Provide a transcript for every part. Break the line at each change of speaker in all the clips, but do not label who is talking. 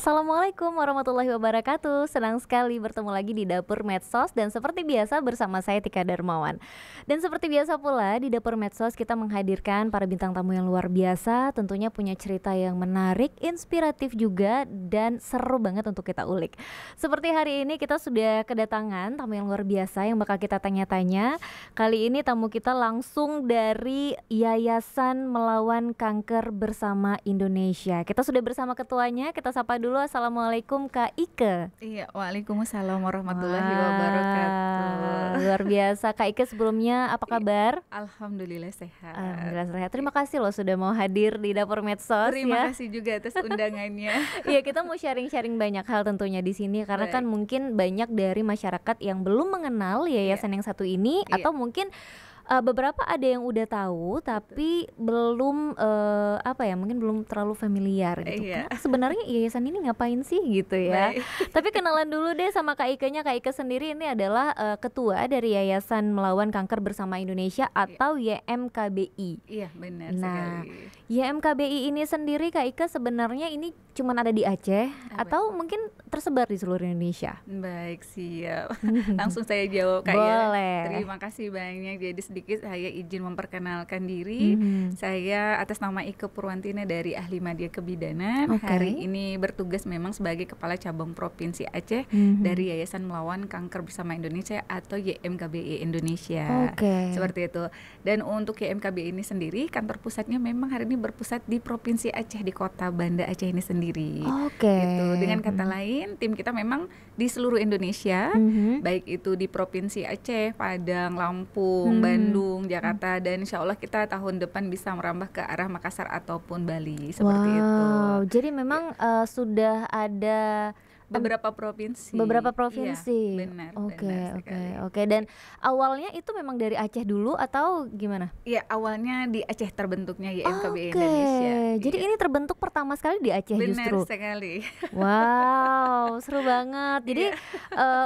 Assalamualaikum warahmatullahi wabarakatuh. Senang sekali bertemu lagi di Dapur Medsos dan seperti biasa bersama saya Tika Darmawan. Dan seperti biasa pula di Dapur Medsos kita menghadirkan para bintang tamu yang luar biasa, tentunya punya cerita yang menarik, inspiratif juga dan seru banget untuk kita ulik. Seperti hari ini kita sudah kedatangan tamu yang luar biasa yang bakal kita tanya-tanya. Kali ini tamu kita langsung dari Yayasan Melawan Kanker Bersama Indonesia. Kita sudah bersama ketuanya, kita sapa dulu. Assalamualaikum Kak Ike.
Iya, waalaikumsalam warahmatullahi wabarakatuh.
Luar biasa Kak Ike, sebelumnya apa kabar?
Alhamdulillah sehat.
Alhamdulillah sehat. Terima kasih loh sudah mau hadir di Dapur Medsos.
Terima kasih juga atas undangannya.
Iya, kita mau sharing-sharing banyak hal tentunya di sini karena kan mungkin banyak dari masyarakat yang belum mengenal yayasan yang satu ini atau mungkin beberapa ada yang udah tahu tapi belum mungkin belum terlalu familiar gitu. Sebenarnya yayasan ini ngapain sih gitu ya. Tapi kenalan dulu deh sama Kak Ike-nya. Kak Ike sendiri ini adalah ketua dari Yayasan Melawan Kanker Bersama Indonesia atau YMKBI.
Iya, benar
sekali. YMKBI ini sendiri Kak Ike sebenarnya ini cuman ada di Aceh atau mungkin tersebar di seluruh Indonesia?
Baik, siap. Langsung saya jawab Kak.
Boleh.
Terima kasih banyak. Jadi sedikit saya izin memperkenalkan diri. Saya atas nama Ike Purwantina dari Ahli Media Kebidanan. Hari ini bertugas memang sebagai Kepala Cabang Provinsi Aceh dari Yayasan Melawan Kanker Bersama Indonesia atau YMKBI Indonesia. Seperti itu. Dan untuk YMKBI ini sendiri kantor pusatnya memang hari ini berpusat di Provinsi Aceh, di Kota Banda Aceh ini sendiri. Gitu. Dengan kata lain, tim kita memang di seluruh Indonesia, baik itu di Provinsi Aceh, Padang, Lampung, Bandung, Jakarta, dan insya Allah kita tahun depan bisa merambah ke arah Makassar ataupun Bali, seperti itu.
Jadi memang sudah ada
beberapa provinsi.
Iya,
benar.
Oke. Dan awalnya itu memang dari Aceh dulu atau gimana?
Iya, awalnya di Aceh terbentuknya YMKBI Indonesia.
Jadi ini terbentuk pertama sekali di Aceh justru.
Benar sekali.
Wow, seru banget. Jadi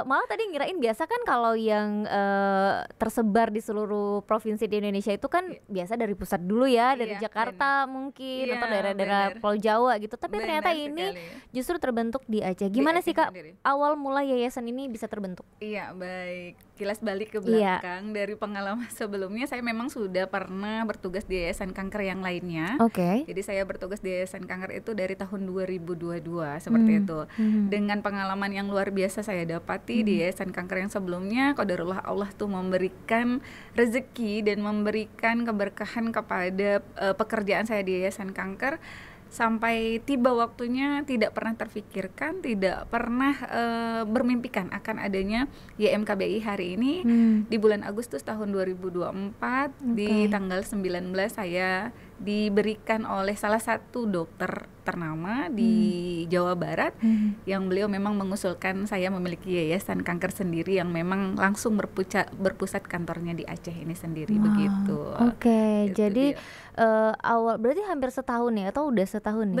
malah tadi ngirain biasa kan kalau yang tersebar di seluruh provinsi di Indonesia itu kan biasa dari pusat dulu ya, dari Jakarta mungkin atau daerah-daerah Pulau Jawa gitu. Tapi ternyata ini justru terbentuk di Aceh. Gimana sih Kak awal mula yayasan ini bisa terbentuk?
Iya, baik. Kilas balik ke belakang dari pengalaman sebelumnya, saya memang sudah pernah bertugas di yayasan kanker yang lainnya. Jadi saya bertugas di yayasan kanker itu dari tahun 2022 seperti itu. Dengan pengalaman yang luar biasa saya dapati di yayasan kanker yang sebelumnya, qadarullah Allah tuh memberikan rezeki dan memberikan keberkahan kepada pekerjaan saya di yayasan kanker. Sampai tiba waktunya tidak pernah terfikirkan, tidak pernah bermimpikan akan adanya YMKBI hari ini. Di bulan Agustus tahun 2024 di tanggal 19 saya diberikan oleh salah satu dokter ternama di Jawa Barat yang beliau memang mengusulkan saya memiliki yayasan kanker sendiri yang memang langsung berpusat kantornya di Aceh ini sendiri. Begitu. Gitu
jadi awal berarti hampir setahun ya atau udah setahun nih?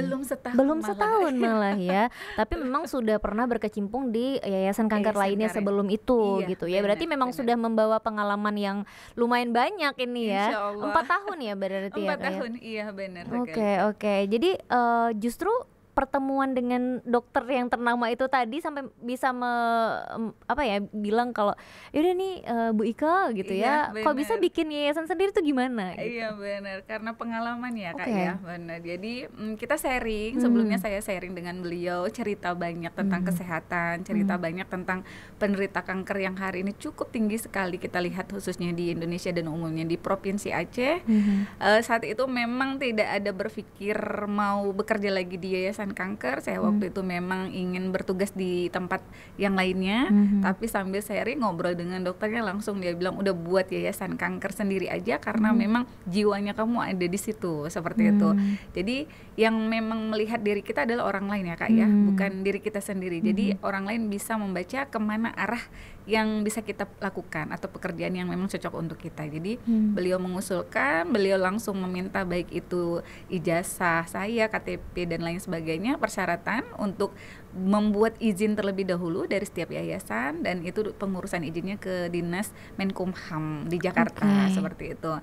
Belum
setahun malah ya. Tapi memang sudah pernah berkecimpung di yayasan kanker lainnya sebelum itu gitu ya. Berarti memang sudah membawa pengalaman yang lumayan banyak ini ya. 4 tahun ya berarti
4 tahun, iya benar.
Oke. Jadi justru pertemuan dengan dokter yang ternama itu tadi sampai bisa bilang kalau yaudah nih Bu Ika gitu ya, kok bisa bikin yayasan sendiri tuh gimana? Gitu.
Iya benar, karena pengalaman ya Kak ya, benar. Jadi kita sharing, sebelumnya saya sharing dengan beliau, cerita banyak tentang kesehatan, cerita banyak tentang penderita kanker yang hari ini cukup tinggi sekali kita lihat khususnya di Indonesia dan umumnya di Provinsi Aceh. Saat itu memang tidak ada berpikir mau bekerja lagi di yayasan kanker. Saya waktu itu memang ingin bertugas di tempat yang lainnya, tapi sambil sharing ngobrol dengan dokternya langsung dia bilang udah buat yayasan kanker sendiri aja karena memang jiwanya kamu ada di situ, seperti itu. Jadi yang memang melihat diri kita adalah orang lain ya Kak ya, bukan diri kita sendiri. Jadi orang lain bisa membaca kemana arah yang bisa kita lakukan atau pekerjaan yang memang cocok untuk kita. Jadi beliau mengusulkan, beliau langsung meminta baik itu ijazah saya, KTP dan lain sebagainya, persyaratan untuk membuat izin terlebih dahulu dari setiap yayasan, dan itu pengurusan izinnya ke Dinas Menkumham di Jakarta, seperti itu.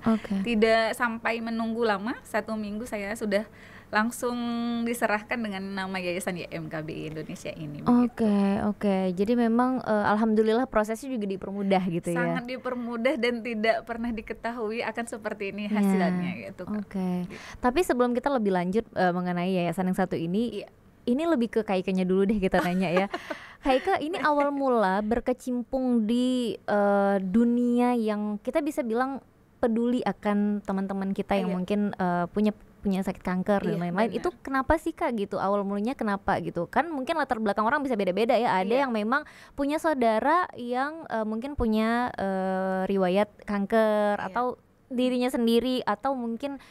Tidak sampai menunggu lama, 1 minggu saya sudah langsung diserahkan dengan nama Yayasan YMKBI Indonesia ini.
Oke. Jadi memang alhamdulillah prosesnya juga dipermudah gitu ya.
Sangat dipermudah dan tidak pernah diketahui akan seperti ini hasilnya gitu Kak.
Gitu. Tapi sebelum kita lebih lanjut mengenai yayasan yang satu ini, ini lebih ke Kak Ikenya dulu deh kita tanya ya. Kak Ika, ini awal mula berkecimpung di dunia yang kita bisa bilang peduli akan teman-teman kita yang mungkin punya sakit kanker dan lain-lain. Itu kenapa sih Kak gitu? Awal mulanya kenapa gitu? Kan mungkin latar belakang orang bisa beda-beda ya. Ada yang memang punya saudara yang mungkin punya riwayat kanker atau dirinya sendiri, atau mungkin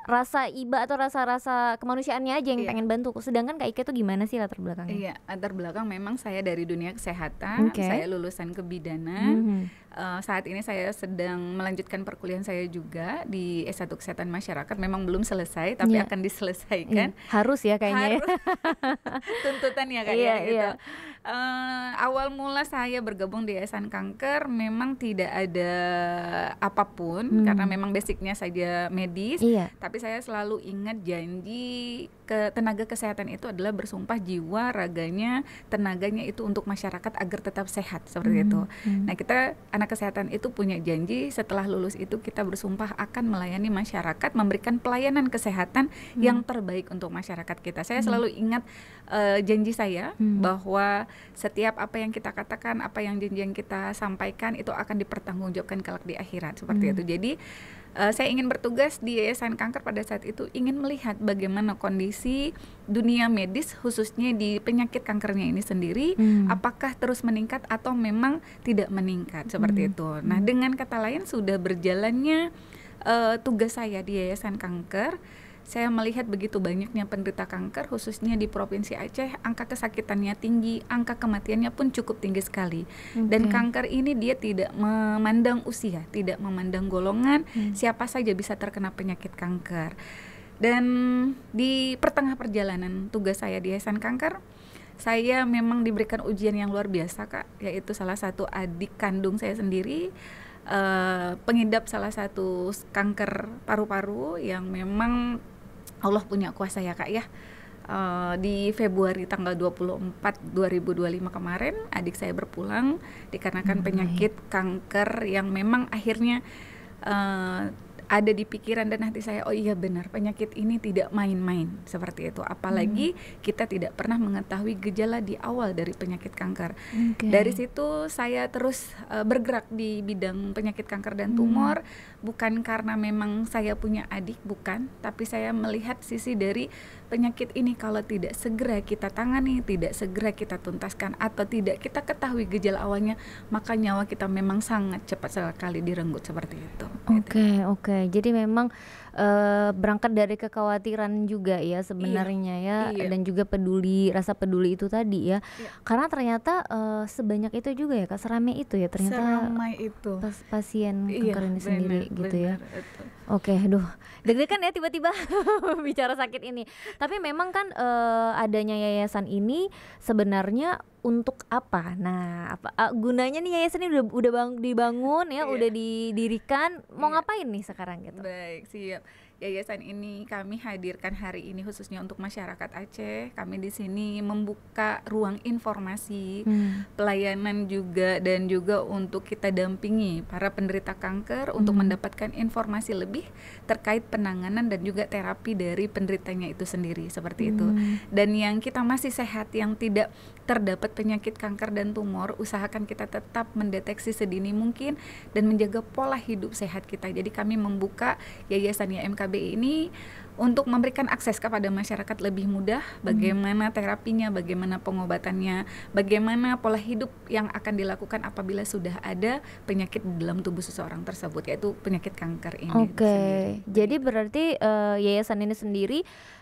rasa iba atau rasa kemanusiaannya aja yang pengen bantu. Sedangkan Kak Ika itu gimana sih latar belakangnya?
Iya, latar belakang memang saya dari dunia kesehatan. Saya lulusan kebidanan. Saat ini saya sedang melanjutkan perkuliahan saya juga di S1 Kesehatan Masyarakat. Memang belum selesai, tapi akan diselesaikan.
Harus ya kayaknya.
Harus. Tuntutan ya kayaknya gitu. Awal mula saya bergabung di Yayasan Kanker memang tidak ada apapun, karena memang basicnya saja medis. Tapi saya selalu ingat janji tenaga kesehatan itu adalah bersumpah jiwa, raganya, tenaganya itu untuk masyarakat agar tetap sehat, seperti itu. Nah, kita anak kesehatan itu punya janji setelah lulus itu kita bersumpah akan melayani masyarakat, memberikan pelayanan kesehatan yang terbaik untuk masyarakat kita. Saya selalu ingat janji saya bahwa setiap apa yang kita katakan, apa yang janji yang kita sampaikan itu akan dipertanggungjawabkan kelak di akhirat, seperti itu. Jadi saya ingin bertugas di Yayasan Kanker pada saat itu, ingin melihat bagaimana kondisi dunia medis khususnya di penyakit kankernya ini sendiri, apakah terus meningkat atau memang tidak meningkat, seperti itu. Nah, dengan kata lain sudah berjalannya tugas saya di Yayasan Kanker, saya melihat begitu banyaknya penderita kanker khususnya di Provinsi Aceh, angka kesakitannya tinggi, angka kematiannya pun cukup tinggi sekali. Dan kanker ini dia tidak memandang usia, tidak memandang golongan, siapa saja bisa terkena penyakit kanker. Dan di pertengah perjalanan tugas saya di Yayasan Kanker, saya memang diberikan ujian yang luar biasa Kak, yaitu salah satu adik kandung saya sendiri pengidap salah satu kanker paru-paru yang memang Allah punya kuasa ya Kak ya. Di Februari tanggal 24 2025 kemarin adik saya berpulang dikarenakan penyakit kanker yang memang akhirnya ada di pikiran dan hati saya, oh iya benar, penyakit ini tidak main-main, seperti itu. Apalagi kita tidak pernah mengetahui gejala di awal dari penyakit kanker. Dari situ saya terus bergerak di bidang penyakit kanker dan tumor, bukan karena memang saya punya adik, bukan, tapi saya melihat sisi dari penyakit ini kalau tidak segera kita tangani, tidak segera kita tuntaskan, atau tidak kita ketahui gejala awalnya, maka nyawa kita memang sangat cepat sekali direnggut, seperti itu.
Oke. Jadi memang berangkat dari kekhawatiran juga ya sebenarnya ya, dan juga rasa peduli itu tadi ya. Karena ternyata sebanyak itu juga ya Kak, seramai itu ya ternyata
seramai itu
pasien kanker ini sendiri gitu ya.
Betul.
Oke, aduh, deg-degan ya tiba-tiba bicara sakit ini. Tapi memang kan adanya yayasan ini sebenarnya untuk apa? Nah, gunanya nih yayasan ini udah dibangun ya, udah didirikan. Mau ngapain nih sekarang gitu?
Baik, siap. Yayasan ini kami hadirkan hari ini khususnya untuk masyarakat Aceh. Kami di sini membuka ruang informasi, pelayanan juga, dan juga untuk kita dampingi para penderita kanker untuk mendapatkan informasi lebih terkait penanganan dan juga terapi dari penderitanya itu sendiri, seperti itu. Dan yang kita masih sehat, yang tidak terdapat penyakit kanker dan tumor, usahakan kita tetap mendeteksi sedini mungkin dan menjaga pola hidup sehat kita. Jadi kami membuka Yayasan YMKBI ini untuk memberikan akses kepada masyarakat lebih mudah bagaimana terapinya, bagaimana pengobatannya, bagaimana pola hidup yang akan dilakukan apabila sudah ada penyakit di dalam tubuh seseorang tersebut, yaitu penyakit kanker ini.
Jadi berarti yayasan ini sendiri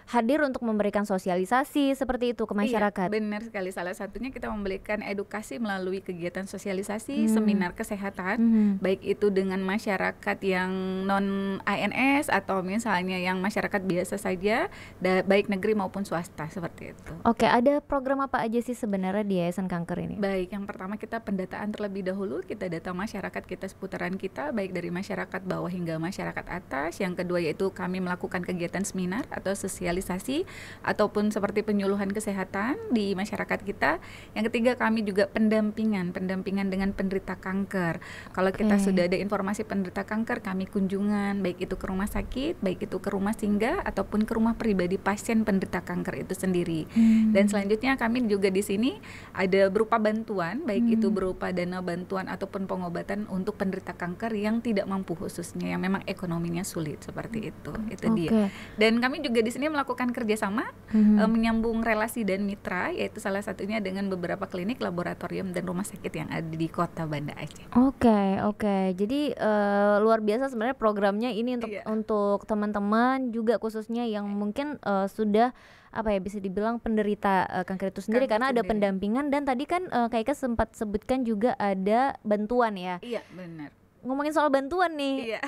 hadir untuk memberikan sosialisasi seperti itu ke masyarakat.
Iya, benar sekali. Salah satunya kita memberikan edukasi melalui kegiatan sosialisasi, seminar kesehatan, baik itu dengan masyarakat yang non ANS atau misalnya yang masyarakat biasa saja, baik negeri maupun swasta seperti itu.
Oke, ada program apa aja sih sebenarnya di Yayasan Kanker ini?
Baik, yang pertama kita pendataan terlebih dahulu, kita data masyarakat kita seputaran kita, baik dari masyarakat bawah hingga masyarakat atas. Yang kedua yaitu kami melakukan kegiatan seminar atau sosialisasi ataupun seperti penyuluhan kesehatan di masyarakat kita. Yang ketiga kami juga pendampingan dengan penderita kanker. Kalau kita sudah ada informasi penderita kanker, kami kunjungan baik itu ke rumah sakit, baik itu ke rumah singgah ataupun ke rumah pribadi pasien penderita kanker itu sendiri. Dan selanjutnya kami juga di sini ada berupa bantuan, baik itu berupa dana bantuan ataupun pengobatan untuk penderita kanker yang tidak mampu, khususnya yang memang ekonominya sulit seperti itu. Itu dia. Dan kami juga di sini melakukan kerjasama, menyambung relasi dan mitra, yaitu salah satunya dengan beberapa klinik, laboratorium dan rumah sakit yang ada di Kota Banda Aceh.
Oke. Jadi luar biasa sebenarnya programnya ini untuk teman-teman juga khususnya yang mungkin sudah bisa dibilang penderita kanker itu sendiri, karena ada pendampingan dan tadi kan Kak Ika sempat sebutkan juga ada bantuan ya.
Iya, benar.
Ngomongin soal bantuan nih.
Iya.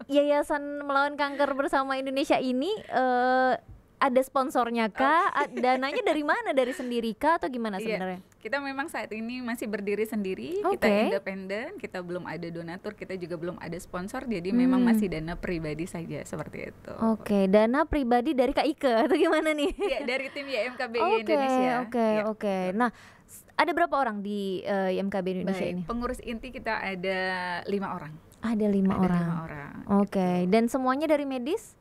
Yayasan Melawan Kanker Bersama Indonesia ini ada sponsornya kah? Dananya dari mana? Dari sendiri kah atau gimana sebenarnya?
Kita memang saat ini masih berdiri sendiri, kita independen, kita belum ada donatur, kita juga belum ada sponsor, jadi memang masih dana pribadi saja seperti itu.
Dana pribadi dari Kak Ika atau gimana nih?
Iya, dari tim YMKBI Indonesia.
Oke. Nah, ada berapa orang di YMKBI Indonesia ini?
Pengurus inti kita ada 5 orang.
Ada 5 orang. Oke. Dan semuanya dari medis?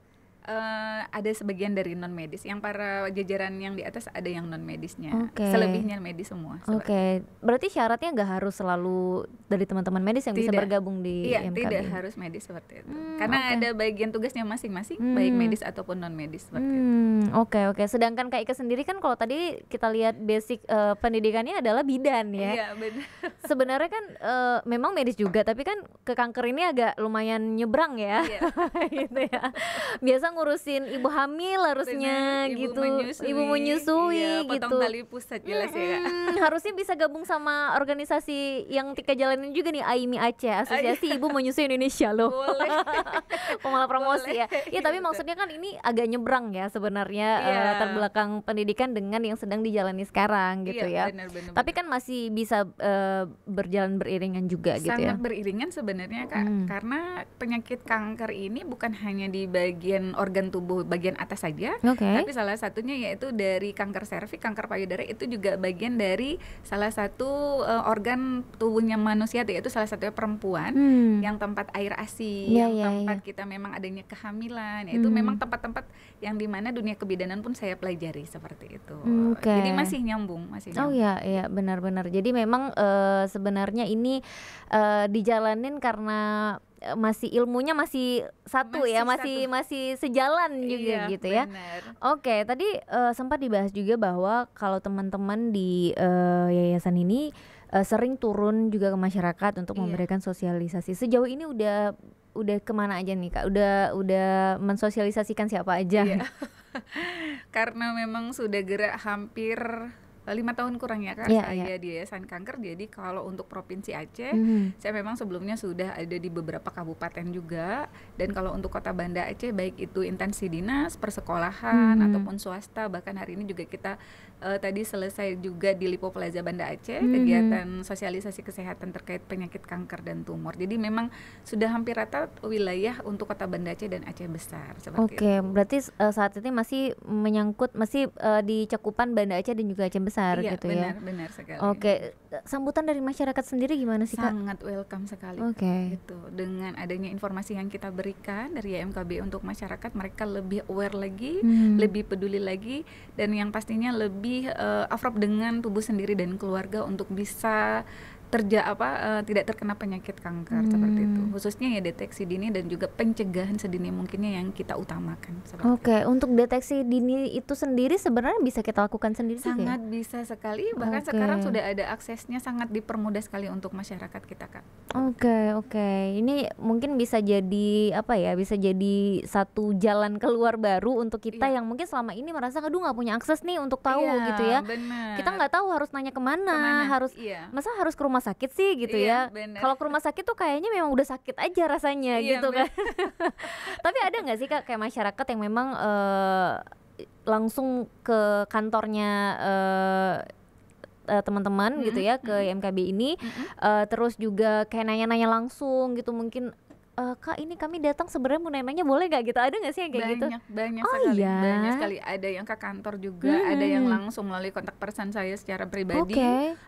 Ada sebagian dari non medis, yang para jajaran yang di atas ada yang non medisnya, selebihnya medis semua.
Berarti syaratnya nggak harus selalu dari teman-teman medis yang bisa bergabung di YMKBI?
Tidak harus medis seperti itu, karena ada bagian tugasnya masing-masing, baik medis ataupun non medis seperti itu.
Oke. Sedangkan Kak Ika sendiri kan kalau tadi kita lihat basic pendidikannya adalah bidan ya.
Iya, benar.
Sebenarnya kan memang medis juga, tapi kan ke kanker ini agak lumayan nyebrang ya. Gitu ya. Biasa ngurusin ibu hamil harusnya. Bener,
gitu,
ibu menyusui
potong
gitu.
Tali pusat jelas ya.
Harusnya bisa gabung sama organisasi yang Tika jalanin juga nih, AIMI Aceh, Asosiasi Ibu Menyusui Indonesia loh. Boleh. Malah promosi ya. Iya, tapi maksudnya kan ini agak nyebrang ya sebenarnya, latar belakang pendidikan dengan yang sedang dijalani sekarang gitu ya.
Bener.
Tapi kan masih bisa berjalan beriringan juga gitu ya.
Sangat beriringan sebenarnya Kak, karena penyakit kanker ini bukan hanya di bagian organ tubuh bagian atas saja, tapi salah satunya yaitu dari kanker serviks, kanker payudara itu juga bagian dari salah satu organ tubuhnya manusia, yaitu salah satunya perempuan yang tempat air ASI, yang tempat kita memang adanya kehamilan, yaitu memang tempat-tempat yang dimana dunia kebidanan pun saya pelajari seperti itu. Jadi masih nyambung.
Oh iya benar-benar. Jadi memang sebenarnya ini dijalanin karena masih ilmunya masih satu ya, masih sejalan juga gitu ya. Oke, tadi sempat dibahas juga bahwa kalau teman-teman di yayasan ini sering turun juga ke masyarakat untuk memberikan sosialisasi. Sejauh ini udah kemana aja nih Kak? Udah mensosialisasikan siapa aja?
Karena memang sudah gerak hampir 5 tahun kurang ya Kak, saya di Yayasan Kanker. Jadi kalau untuk Provinsi Aceh, saya memang sebelumnya sudah ada di beberapa kabupaten juga. Dan kalau untuk Kota Banda Aceh, baik itu instansi dinas, persekolahan, ataupun swasta. Bahkan hari ini juga kita tadi selesai juga di Lipo Plaza Banda Aceh, kegiatan sosialisasi kesehatan terkait penyakit kanker dan tumor. Jadi memang sudah hampir rata wilayah untuk Kota Banda Aceh dan Aceh Besar.
Oke, berarti saat ini masih menyangkut, masih di cakupan Banda Aceh dan juga Aceh Besar. Gitu ya.
Benar sekali.
Oke, sambutan dari masyarakat sendiri gimana sih Kak?
Sangat welcome sekali. Gitu. Dengan adanya informasi yang kita berikan dari YMKB untuk masyarakat, mereka lebih aware lagi, lebih peduli lagi, dan yang pastinya lebih afrop dengan tubuh sendiri dan keluarga untuk bisa tidak terkena penyakit kanker seperti itu, khususnya ya deteksi dini dan juga pencegahan sedini mungkinnya yang kita utamakan.
Oke, untuk deteksi dini itu sendiri sebenarnya bisa kita lakukan sendiri
sangat juga? Bisa sekali, bahkan sekarang sudah ada aksesnya, sangat dipermudah sekali untuk masyarakat kita Kak.
Oke. Ini mungkin bisa jadi bisa jadi satu jalan keluar baru untuk kita yang mungkin selama ini merasa aduh nggak punya akses nih untuk tahu gitu ya.
Bener.
Kita nggak tahu harus nanya kemana? Masa harus ke rumah rumah sakit sih gitu ya. Kalau ke rumah sakit tuh kayaknya memang udah sakit aja rasanya gitu kan. Tapi ada nggak sih Kak kayak masyarakat yang memang langsung ke kantornya teman-teman gitu ya ke YMKB ini, terus juga kayak nanya-nanya langsung gitu mungkin, Kak ini kami datang sebenarnya mau nanya boleh nggak gitu, ada nggak sih yang kayak gitu?
Banyak sekali, banyak sekali. Ada yang ke kantor juga, ada yang langsung melalui kontak person saya secara pribadi,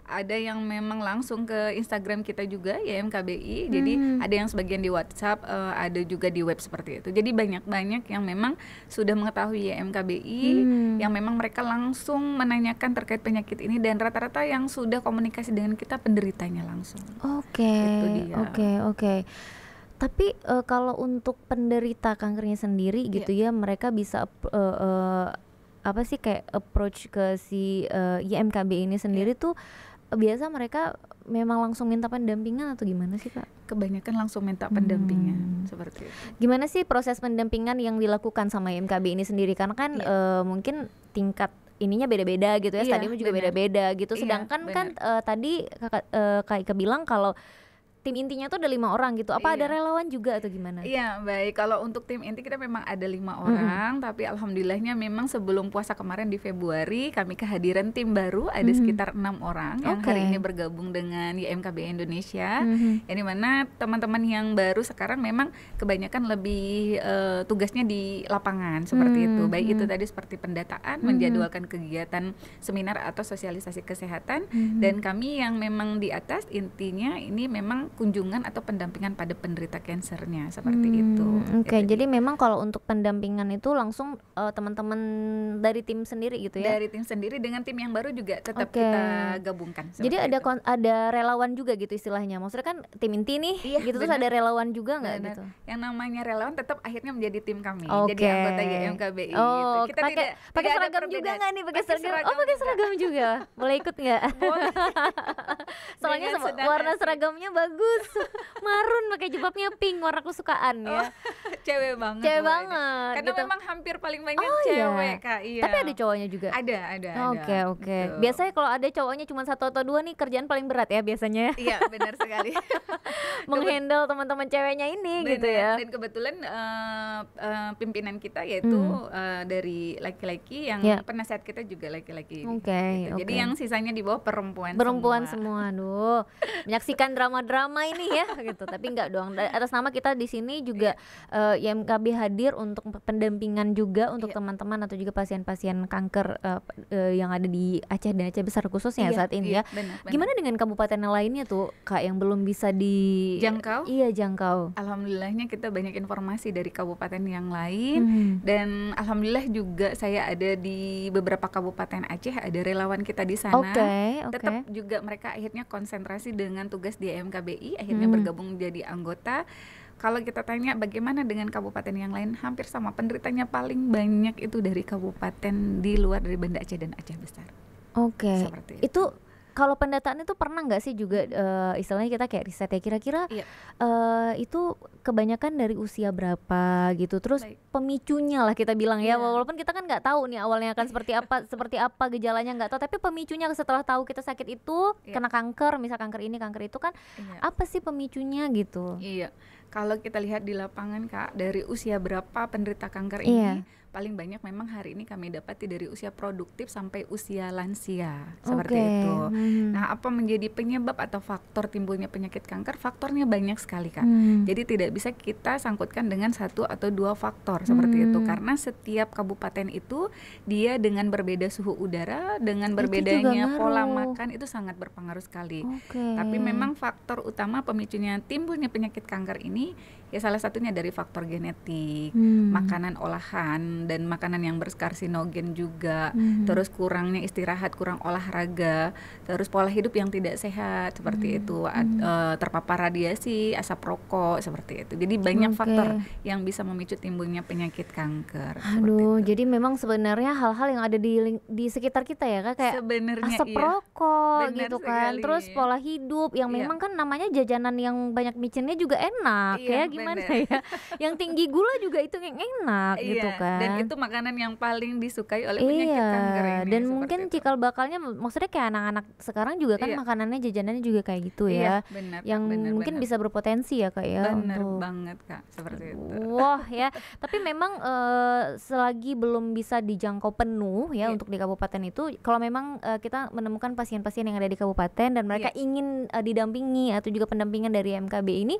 ada yang memang langsung ke Instagram kita juga YMKBI, jadi ada yang sebagian di WhatsApp, ada juga di web seperti itu. Jadi banyak yang memang sudah mengetahui YMKBI, yang memang mereka langsung menanyakan terkait penyakit ini, dan rata-rata yang sudah komunikasi dengan kita penderitanya langsung. Itu dia.
Oke. Tapi kalau untuk penderita kankernya sendiri gitu ya, mereka bisa apa sih kayak approach ke si YMKB ini sendiri tuh biasa mereka memang langsung minta pendampingan atau gimana sih Kak?
Kebanyakan langsung minta pendampingan seperti itu.
Gimana sih proses pendampingan yang dilakukan sama YMKB ini sendiri? Karena kan mungkin tingkat ininya beda-beda gitu ya, stadiumnya juga beda-beda gitu. Sedangkan kan tadi Kak Ika bilang kalau tim intinya tuh ada 5 orang gitu. Apa ada relawan juga atau gimana?
Iya, baik. Kalau untuk tim inti kita memang ada 5 orang, tapi alhamdulillahnya memang sebelum puasa kemarin di Februari kami kehadiran tim baru ada sekitar 6 orang yang hari ini bergabung dengan YMKB Indonesia. Yang dimana teman-teman yang baru sekarang memang kebanyakan lebih tugasnya di lapangan seperti itu. Baik itu tadi seperti pendataan, menjadwalkan kegiatan seminar atau sosialisasi kesehatan, dan kami yang memang di atas intinya ini memang kunjungan atau pendampingan pada penderita kansernya seperti itu.
Jadi memang kalau untuk pendampingan itu langsung teman-teman dari tim sendiri gitu ya?
Dari tim sendiri dengan tim yang baru juga tetap kita gabungkan.
Jadi ada relawan juga gitu istilahnya. Maksudnya kan tim inti nih, gitu terus ada relawan juga nggak gitu?
Yang namanya relawan tetap akhirnya menjadi tim kami. Jadi anggota YMKBI. Gitu. Kita
pakai seragam juga nggak nih? Pakai seragam. Pakai seragam juga. Boleh ikut nggak? Soalnya warna seragamnya bagus. Marun, pakai jilbabnya pink, warna kesukaan ya.
Cewek banget. Karena gitu. Memang hampir paling banyak cewek Kak. Iya.
Tapi ada cowoknya juga.
Ada.
Oke. Biasanya kalau ada cowoknya cuma 1 atau 2 nih kerjaan paling berat ya biasanya.
Iya, benar sekali.
Menghandle teman-teman ceweknya ini gitu ya.
Dan kebetulan pimpinan kita yaitu dari laki-laki, yang penasehat kita juga laki-laki. Gitu. Jadi yang sisanya di bawah perempuan
semua. Aduh. Menyaksikan drama-drama ini ya gitu. Tapi enggak dong. Atas nama kita di sini juga YMKB hadir untuk pendampingan juga untuk teman-teman atau juga pasien-pasien kanker yang ada di Aceh dan Aceh besar khususnya saat ini ya.
Benar.
Gimana dengan kabupaten yang lainnya tuh Kak yang belum bisa
dijangkau?
Iya, jangkau.
Alhamdulillahnya kita banyak informasi dari kabupaten yang lain, dan alhamdulillah juga saya ada di beberapa kabupaten Aceh, ada relawan kita di sana. Tetap juga mereka akhirnya konsentrasi dengan tugas di YMKBI, akhirnya bergabung menjadi anggota. Kalau kita tanya bagaimana dengan kabupaten yang lain, hampir sama, penderitanya paling banyak itu dari kabupaten di luar dari Banda Aceh dan Aceh besar. Seperti itu. Kalau pendataan itu pernah nggak sih juga istilahnya kita kayak riset ya, kira-kira itu kebanyakan dari usia berapa gitu, terus pemicunya lah kita bilang ya, walaupun kita kan nggak tahu nih awalnya akan seperti apa gejalanya nggak tahu, tapi pemicunya setelah tahu kita sakit itu kena kanker, misal kanker ini kanker itu kan apa sih pemicunya gitu? Kalau kita lihat di lapangan Kak, dari usia berapa penderita kanker ini, paling banyak memang hari ini kami dapati dari usia produktif sampai usia lansia seperti itu. Nah, apa menjadi penyebab atau faktor timbulnya penyakit kanker? Faktornya banyak sekali Kak. Jadi tidak bisa kita sangkutkan dengan 1 atau 2 faktor seperti itu, karena setiap kabupaten itu dia dengan berbeda suhu udara, dengan berbedanya pola makan, itu sangat berpengaruh sekali. Tapi memang faktor utama pemicunya timbulnya penyakit kanker ini ya salah satunya dari faktor genetik, makanan olahan dan makanan yang berkarsinogen juga, terus kurangnya istirahat, kurang olahraga, terus pola hidup yang tidak sehat seperti itu, terpapar radiasi, asap rokok seperti itu. Jadi banyak faktor yang bisa memicu timbulnya penyakit kanker.
Jadi memang sebenarnya hal-hal yang ada di sekitar kita ya Kak, kayak
sebenarnya
asap rokok gitu kan,
sekali,
terus pola hidup yang memang kan namanya jajanan yang banyak micinnya juga enak ya, gimana ya, yang tinggi gula juga itu yang enak gitu kan.
Dan itu makanan yang paling disukai oleh penyakit kanker ini.
Dan mungkin
itu.
cikal bakalnya maksudnya kayak anak-anak sekarang juga kan makanannya jajanannya juga kayak gitu ya.
Benar,
yang mungkin bisa berpotensi ya Kak ya.
Benar banget Kak, seperti itu.
Wah ya, tapi memang selagi belum bisa dijangkau penuh ya untuk di kabupaten itu, kalau memang kita menemukan pasien-pasien yang ada di kabupaten dan mereka ingin didampingi atau juga pendampingan dari MKB ini,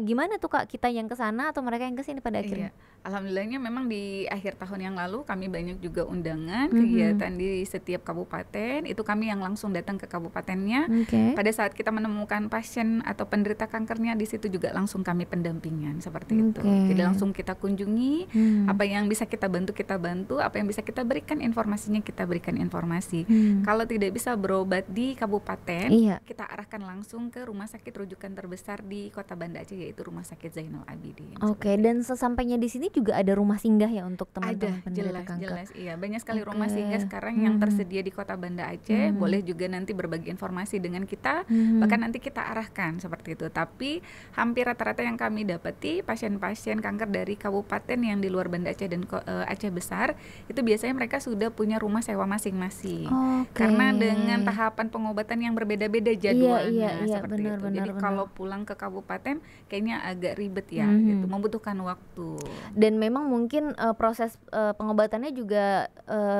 gimana tuh Kak, kita yang ke sana atau mereka yang ke sini pada akhirnya?
Alhamdulillahnya memang di akhir tahun yang lalu kami banyak juga undangan kegiatan di setiap kabupaten. Itu kami yang langsung datang ke kabupatennya. Pada saat kita menemukan pasien atau penderita kankernya, di situ juga langsung kami pendampingan seperti itu. Jadi langsung kita kunjungi, apa yang bisa kita bantu, apa yang bisa kita berikan informasinya, kita berikan informasi. Kalau tidak bisa berobat di kabupaten, kita arahkan langsung ke rumah sakit rujukan terbesar di Kota Banda Aceh, yaitu Rumah Sakit Zainal Abidin.
Dan sesampainya di sini juga ada rumah singgah ya untuk teman-teman penderita kanker?
Jelas, iya. Banyak sekali rumah singgah sekarang yang tersedia di Kota Banda Aceh. Boleh juga nanti berbagi informasi dengan kita, bahkan nanti kita arahkan seperti itu. Tapi hampir rata-rata yang kami dapati pasien-pasien kanker dari kabupaten yang di luar Banda Aceh dan Aceh Besar, itu biasanya mereka sudah punya rumah sewa masing-masing. Karena dengan tahapan pengobatan yang berbeda-beda jadwalnya seperti itu. Jadi kalau pulang ke kabupaten kayaknya agak ribet ya, gitu, membutuhkan waktu.
Dan memang mungkin proses pengobatannya juga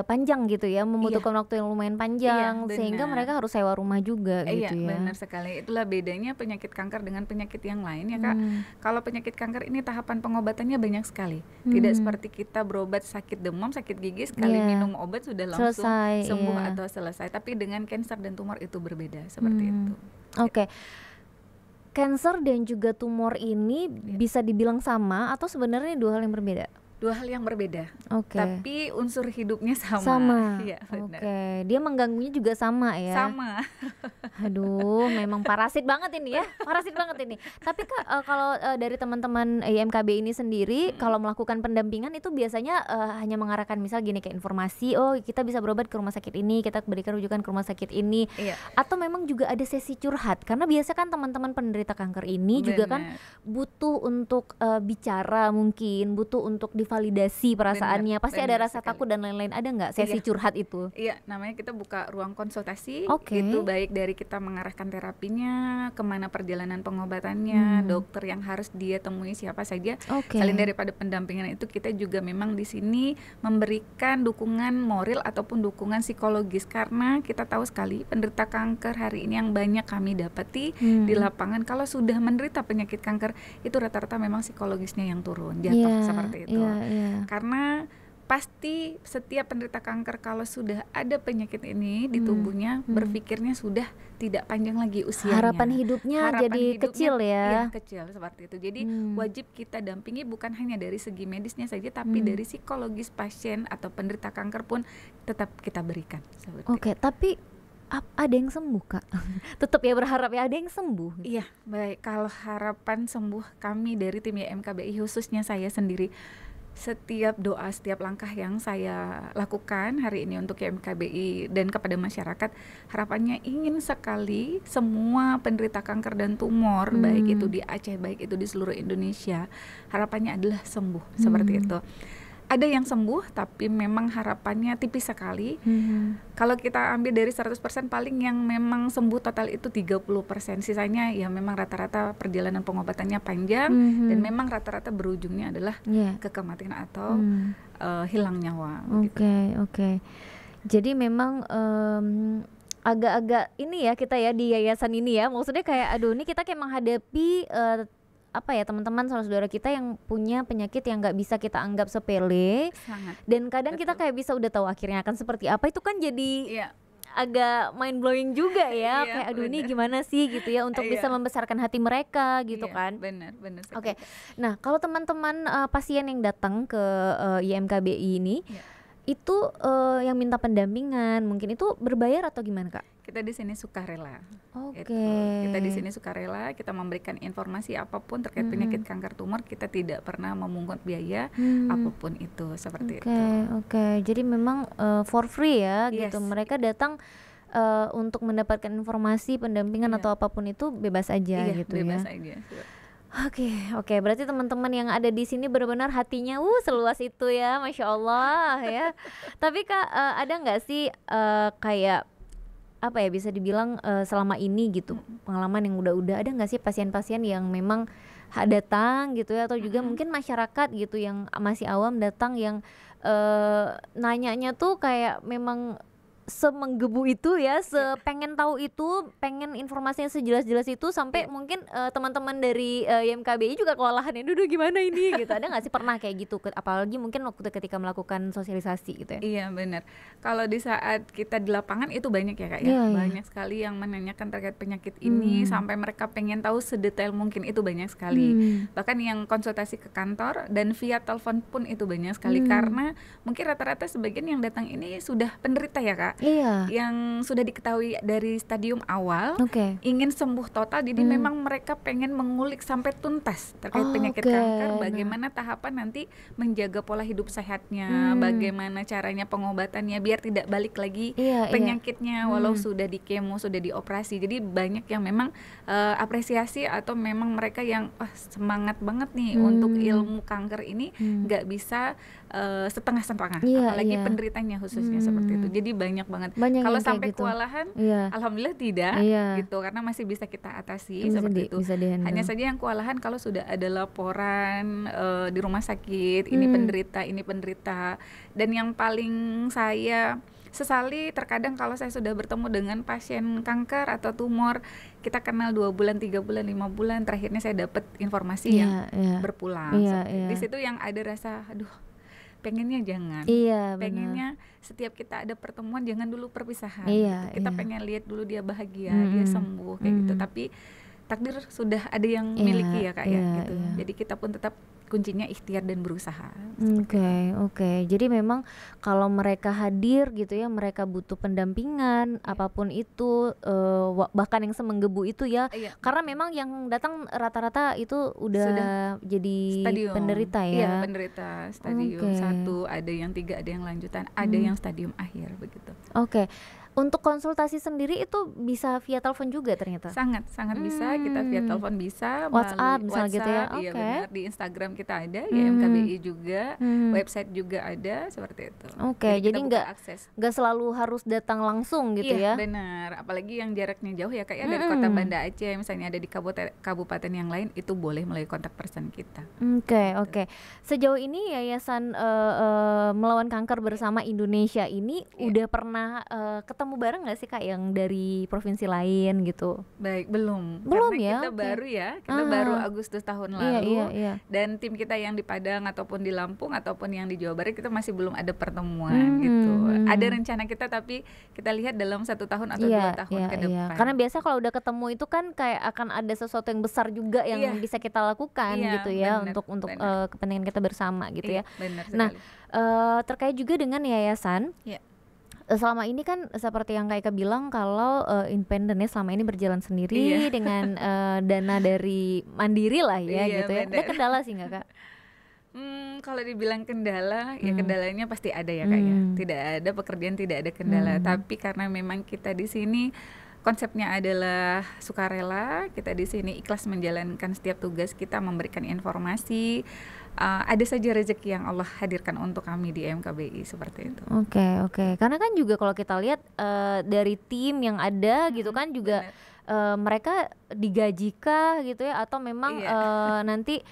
panjang gitu ya, membutuhkan waktu yang lumayan panjang, sehingga mereka harus sewa rumah juga gitu ya.
Benar sekali. Itulah bedanya penyakit kanker dengan penyakit yang lain ya Kak. Kalau penyakit kanker ini tahapan pengobatannya banyak sekali. Tidak seperti kita berobat sakit demam, sakit gigi, sekali minum obat sudah langsung sembuh atau selesai. Tapi dengan kanker dan tumor itu berbeda seperti itu.
Kanker dan juga tumor ini bisa dibilang sama atau sebenarnya dua hal yang berbeda?
Dua hal yang berbeda, tapi unsur hidupnya sama.
Iya, dia mengganggunya juga sama ya.
Sama.
Aduh, memang parasit banget ini ya, parasit banget ini. Tapi Kak, kalau dari teman-teman IMKB ini sendiri, kalau melakukan pendampingan itu biasanya hanya mengarahkan misal gini kayak informasi, oh kita bisa berobat ke rumah sakit ini, kita berikan rujukan ke rumah sakit ini, atau memang juga ada sesi curhat? Karena biasa kan teman-teman penderita kanker ini juga kan butuh untuk bicara, mungkin butuh untuk validasi perasaannya, pasti ada rasa takut dan lain-lain. Ada nggak sesi curhat itu?
Iya, namanya kita buka ruang konsultasi. Itu baik dari kita mengarahkan terapinya, kemana perjalanan pengobatannya, dokter yang harus dia temui siapa saja. Selain daripada pendampingan itu, kita juga memang di sini memberikan dukungan moral ataupun dukungan psikologis, karena kita tahu sekali penderita kanker hari ini yang banyak kami dapati di lapangan, kalau sudah menderita penyakit kanker itu rata-rata memang psikologisnya yang turun, jatuh seperti itu. Karena pasti setiap penderita kanker kalau sudah ada penyakit ini di tubuhnya, berpikirnya sudah tidak panjang lagi usianya.
Harapan hidupnya jadi kecil ya.
Kecil seperti itu. Jadi wajib kita dampingi bukan hanya dari segi medisnya saja, tapi dari psikologis pasien atau penderita kanker pun tetap kita berikan.
Tapi ada yang sembuh Kak? Tetap ya berharap ya ada yang sembuh.
Iya, baik. Kalau harapan sembuh kami dari tim YMKBI, khususnya saya sendiri, setiap doa, setiap langkah yang saya lakukan hari ini untuk YMKBI dan kepada masyarakat, harapannya ingin sekali semua penderita kanker dan tumor, baik itu di Aceh, baik itu di seluruh Indonesia, harapannya adalah sembuh seperti itu. Ada yang sembuh, tapi memang harapannya tipis sekali. Kalau kita ambil dari 100%, paling yang memang sembuh total itu 30%. Sisanya ya memang rata-rata perjalanan pengobatannya panjang, dan memang rata-rata berujungnya adalah ke kematian atau hilang nyawa.
Jadi memang agak-agak ini ya kita ya di yayasan ini ya, maksudnya kayak aduh ini kita kayak menghadapi teman-teman saudara kita yang punya penyakit yang nggak bisa kita anggap sepele. Dan kadang kita kayak bisa udah tahu akhirnya akan seperti apa, itu kan jadi agak mind blowing juga ya. Kayak aduh ini gimana sih gitu ya untuk bisa membesarkan hati mereka gitu kan.
Benar.
Nah kalau teman-teman pasien yang datang ke IMKBI ini itu yang minta pendampingan mungkin itu berbayar atau gimana Kak?
Kita di sini sukarela. Kita di sini sukarela, kita memberikan informasi apapun terkait penyakit kanker tumor, kita tidak pernah memungut biaya apapun itu seperti itu.
Jadi memang for free ya gitu. Mereka datang untuk mendapatkan informasi, pendampingan atau apapun itu bebas aja gitu
bebas
ya.
Aja.
Oke, berarti teman-teman yang ada di sini benar-benar hatinya seluas itu ya, Masya Allah ya. Tapi Kak, ada nggak sih kayak apa ya, bisa dibilang selama ini gitu pengalaman yang udah ada nggak sih pasien-pasien yang memang datang gitu ya, atau juga mungkin masyarakat gitu yang masih awam datang yang nanyanya tuh kayak memang semenggebu itu ya, sepengen tahu itu, pengen informasinya sejelas-jelas itu sampai mungkin teman-teman dari YMKBI juga kewalahan ya, "Duh gimana ini?" gitu. Ada nggak sih pernah kayak gitu? Apalagi mungkin waktu ketika melakukan sosialisasi gitu ya?
Iya benar. Kalau di saat kita di lapangan itu banyak ya Kak ya,
Iya, iya.
banyak sekali yang menanyakan terkait penyakit ini sampai mereka pengen tahu sedetail mungkin, itu banyak sekali. Bahkan yang konsultasi ke kantor dan via telepon pun itu banyak sekali, karena mungkin rata-rata sebagian yang datang ini sudah penderita ya Kak,
Iya.
yang sudah diketahui dari stadium awal,
Oke.
ingin sembuh total. Jadi memang mereka pengen mengulik sampai tuntas terkait penyakit kanker, bagaimana tahapan nanti menjaga pola hidup sehatnya, bagaimana caranya pengobatannya biar tidak balik lagi penyakitnya walau sudah di kemo, sudah dioperasi. Jadi banyak yang memang apresiasi atau memang mereka yang semangat banget nih untuk ilmu kanker ini, nggak bisa setengah-setengah, apalagi penderitanya khususnya seperti itu. Jadi banyak banget. Kalau sampai
gitu.
kewalahan, alhamdulillah tidak, gitu, karena masih bisa kita atasi seperti itu. Hanya saja yang kewalahan kalau sudah ada laporan di rumah sakit, ini penderita. Dan yang paling saya sesali terkadang kalau saya sudah bertemu dengan pasien kanker atau tumor, kita kenal 2 bulan, 3 bulan, 5 bulan, terakhirnya saya dapat informasi yang berpulang. Di situ yang ada rasa, aduh, pengennya jangan, pengennya setiap kita ada pertemuan jangan dulu perpisahan, kita pengen lihat dulu dia bahagia, dia sembuh kayak gitu. Tapi takdir sudah ada yang miliki ya Kak ya gitu. Jadi kita pun tetap kuncinya ikhtiar dan berusaha.
Oke. Jadi memang kalau mereka hadir gitu ya, mereka butuh pendampingan apapun itu, bahkan yang semenggebu itu ya, karena memang yang datang rata-rata itu sudah jadi
stadium
penderita ya.
Iya, penderita stadium 1, ada yang 3, ada yang lanjutan, ada yang stadium akhir begitu.
Oke. Untuk konsultasi sendiri itu bisa via telepon juga ternyata?
Sangat bisa, kita via telepon bisa,
WhatsApp misalnya gitu ya?
Iya benar, di Instagram kita ada, YMKBI juga, website juga ada, seperti itu.
Jadi nggak selalu harus datang langsung gitu ya?
Iya benar, apalagi yang jaraknya jauh ya Kak ya, dari kota Banda Aceh misalnya ada di kabupaten yang lain, itu boleh melalui kontak person kita.
Oke. Sejauh ini Yayasan Melawan Kanker Bersama Indonesia ini udah pernah ketemu bareng nggak sih Kak yang dari provinsi lain gitu?
Baik, belum
ya?
Kita baru ya, kita baru Agustus tahun lalu. Dan tim kita yang di Padang ataupun di Lampung ataupun yang di Jawa Barat, kita masih belum ada pertemuan gitu. Ada rencana kita, tapi kita lihat dalam 1 tahun atau 2 tahun ke depan.
Karena biasa kalau udah ketemu itu kan kayak akan ada sesuatu yang besar juga yang bisa kita lakukan gitu ya, untuk kepentingan kita bersama gitu ya. Nah, terkait juga dengan yayasan, selama ini kan seperti yang Kak Ika bilang kalau independen ya, selama ini berjalan sendiri dengan dana dari mandiri lah ya gitu ya. Ada kendala sih nggak Kak?
Kalau dibilang kendala, ya kendalanya pasti ada ya Kak ya. Tidak ada pekerjaan tidak ada kendala, tapi karena memang kita di sini konsepnya adalah sukarela, kita di sini ikhlas menjalankan setiap tugas kita, memberikan informasi. Ada saja rezeki yang Allah hadirkan untuk kami di MKBI seperti itu.
Oke. Karena kan juga kalau kita lihat dari tim yang ada gitu kan juga mereka digajikah gitu ya, atau memang nanti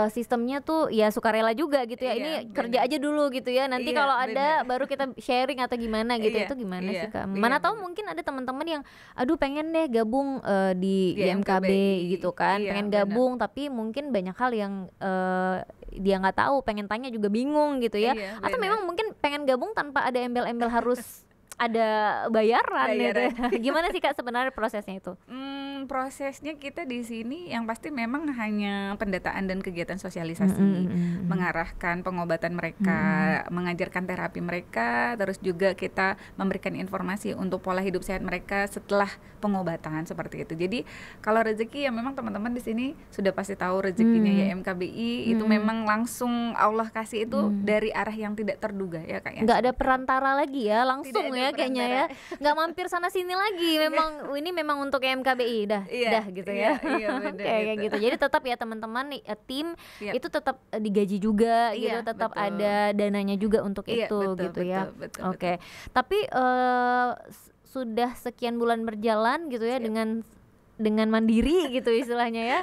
sistemnya tuh ya sukarela juga gitu ya, ini kerja aja dulu gitu ya, nanti kalau ada baru kita sharing atau gimana gitu. Itu gimana sih Kak? Mana tahu mungkin ada teman-teman yang aduh pengen deh gabung di YMKB gitu kan, pengen gabung tapi mungkin banyak hal yang dia nggak tahu, pengen tanya juga bingung gitu ya, atau memang mungkin pengen gabung tanpa ada embel-embel harus ada bayaran. Gitu. Gimana sih Kak sebenarnya prosesnya itu?
Prosesnya kita di sini yang pasti memang hanya pendataan dan kegiatan sosialisasi, mengarahkan pengobatan mereka, mengajarkan terapi mereka, terus juga kita memberikan informasi untuk pola hidup sehat mereka setelah pengobatan seperti itu. Jadi kalau rezeki ya memang teman-teman di sini sudah pasti tahu rezekinya ya MKBI itu memang langsung Allah kasih itu dari arah yang tidak terduga ya Kak ya.
Nggak ada perantara lagi ya, langsung ya kayaknya ya, nggak mampir sana sini lagi. Memang ini memang untuk MKBI dah gitu ya.
Iya,
Kayak gitu. Jadi tetap ya teman-teman nih, tim itu tetap digaji juga gitu, tetap ada dananya juga untuk itu gitu ya. Oke. Tapi sudah sekian bulan berjalan gitu ya dengan mandiri gitu istilahnya ya.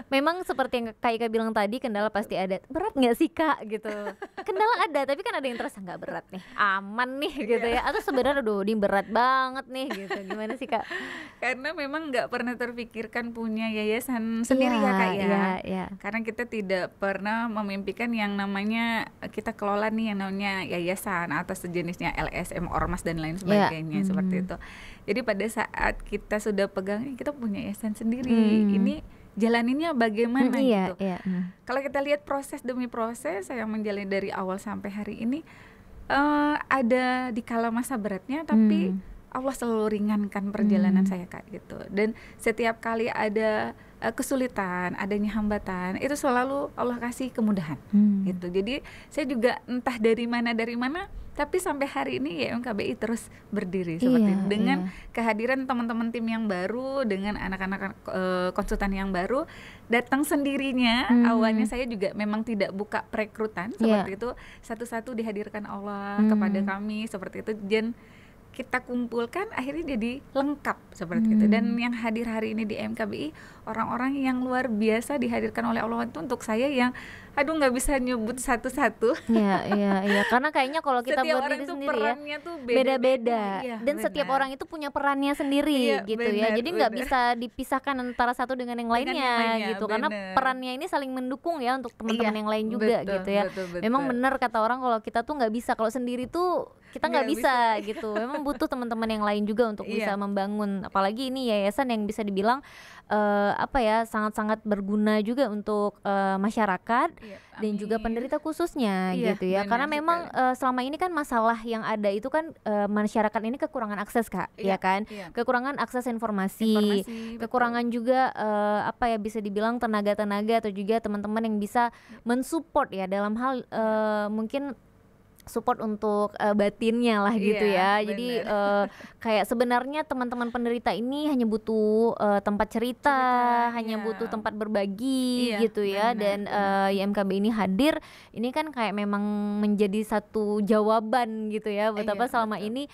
Memang seperti yang Kak Ika bilang tadi, kendala pasti ada. Berat nggak sih Kak gitu? Kendala ada, tapi kan ada yang terasa nggak berat nih, aman nih gitu ya. Atau sebenarnya ini berat banget nih gitu. Gimana sih Kak?
Karena memang nggak pernah terpikirkan punya yayasan sendiri ya Kak ya. Karena kita tidak pernah memimpikan yang namanya kita kelola nih yang namanya yayasan atau sejenisnya LSM, ormas dan lain sebagainya seperti itu. Jadi pada saat kita sudah pegang kita punya yayasan sendiri, ini jalaninnya bagaimana gitu. Kalau kita lihat proses demi proses saya menjalani dari awal sampai hari ini, ada di kala masa beratnya, tapi Allah selalu ringankan perjalanan saya Kak gitu. Dan setiap kali ada kesulitan, adanya hambatan, itu selalu Allah kasih kemudahan gitu. Jadi saya juga entah dari mana tapi sampai hari ini YMKBI terus berdiri seperti itu. Dengan kehadiran teman-teman tim yang baru, dengan anak-anak konsultan yang baru datang sendirinya. Awalnya saya juga memang tidak buka perekrutan seperti itu, satu-satu dihadirkan Allah kepada kami seperti itu. Dan kita kumpulkan akhirnya jadi lengkap seperti itu. Dan yang hadir hari ini di MKBI orang-orang yang luar biasa dihadirkan oleh Allah. Itu untuk saya yang nggak bisa nyebut satu-satu.
Iya karena kayaknya kalau kita berdiri sendiri ya beda-beda dan setiap orang itu punya perannya sendiri gitu ya. Jadi nggak bisa dipisahkan antara satu dengan yang lainnya gitu. Karena perannya ini saling mendukung ya untuk teman-teman yang lain juga gitu ya. Memang benar kata orang kalau kita tuh nggak bisa, kalau sendiri tuh kita nggak bisa gitu. Memang butuh teman-teman yang lain juga untuk bisa membangun. Apalagi ini yayasan yang bisa dibilang sangat-sangat berguna juga untuk masyarakat dan juga penderita khususnya gitu ya. Karena memang selama ini kan masalah yang ada itu kan masyarakat ini kekurangan akses Kak, ya kan? Kekurangan akses informasi kekurangan juga bisa dibilang tenaga-tenaga atau juga teman-teman yang bisa mensupport ya dalam hal mungkin support untuk batinnya lah gitu ya. Jadi kayak sebenarnya teman-teman penderita ini hanya butuh tempat cerita, hanya butuh tempat berbagi gitu ya. Dan YMKB ini hadir, ini kan kayak memang menjadi satu jawaban gitu ya buat apa selama ini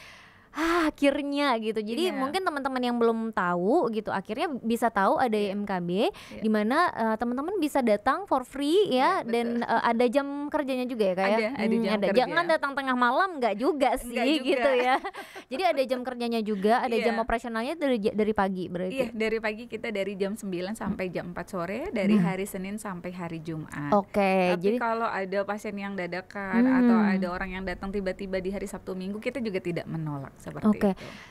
akhirnya gitu. Jadi mungkin teman-teman yang belum tahu gitu akhirnya bisa tahu ada YMKB di mana teman-teman bisa datang for free ya. Dan ada jam kerjanya juga ya Kak ya.
Ada jam kerja.
Jangan datang tengah malam, nggak juga sih gitu ya. Jadi ada jam kerjanya juga, ada jam operasionalnya dari pagi berarti.
Dari pagi kita dari jam 9 sampai jam 4 sore, dari hari Senin sampai hari Jumat.
Tapi
jadi kalau ada pasien yang dadakan atau ada orang yang datang tiba-tiba di hari Sabtu Minggu, kita juga tidak menolak. Itu.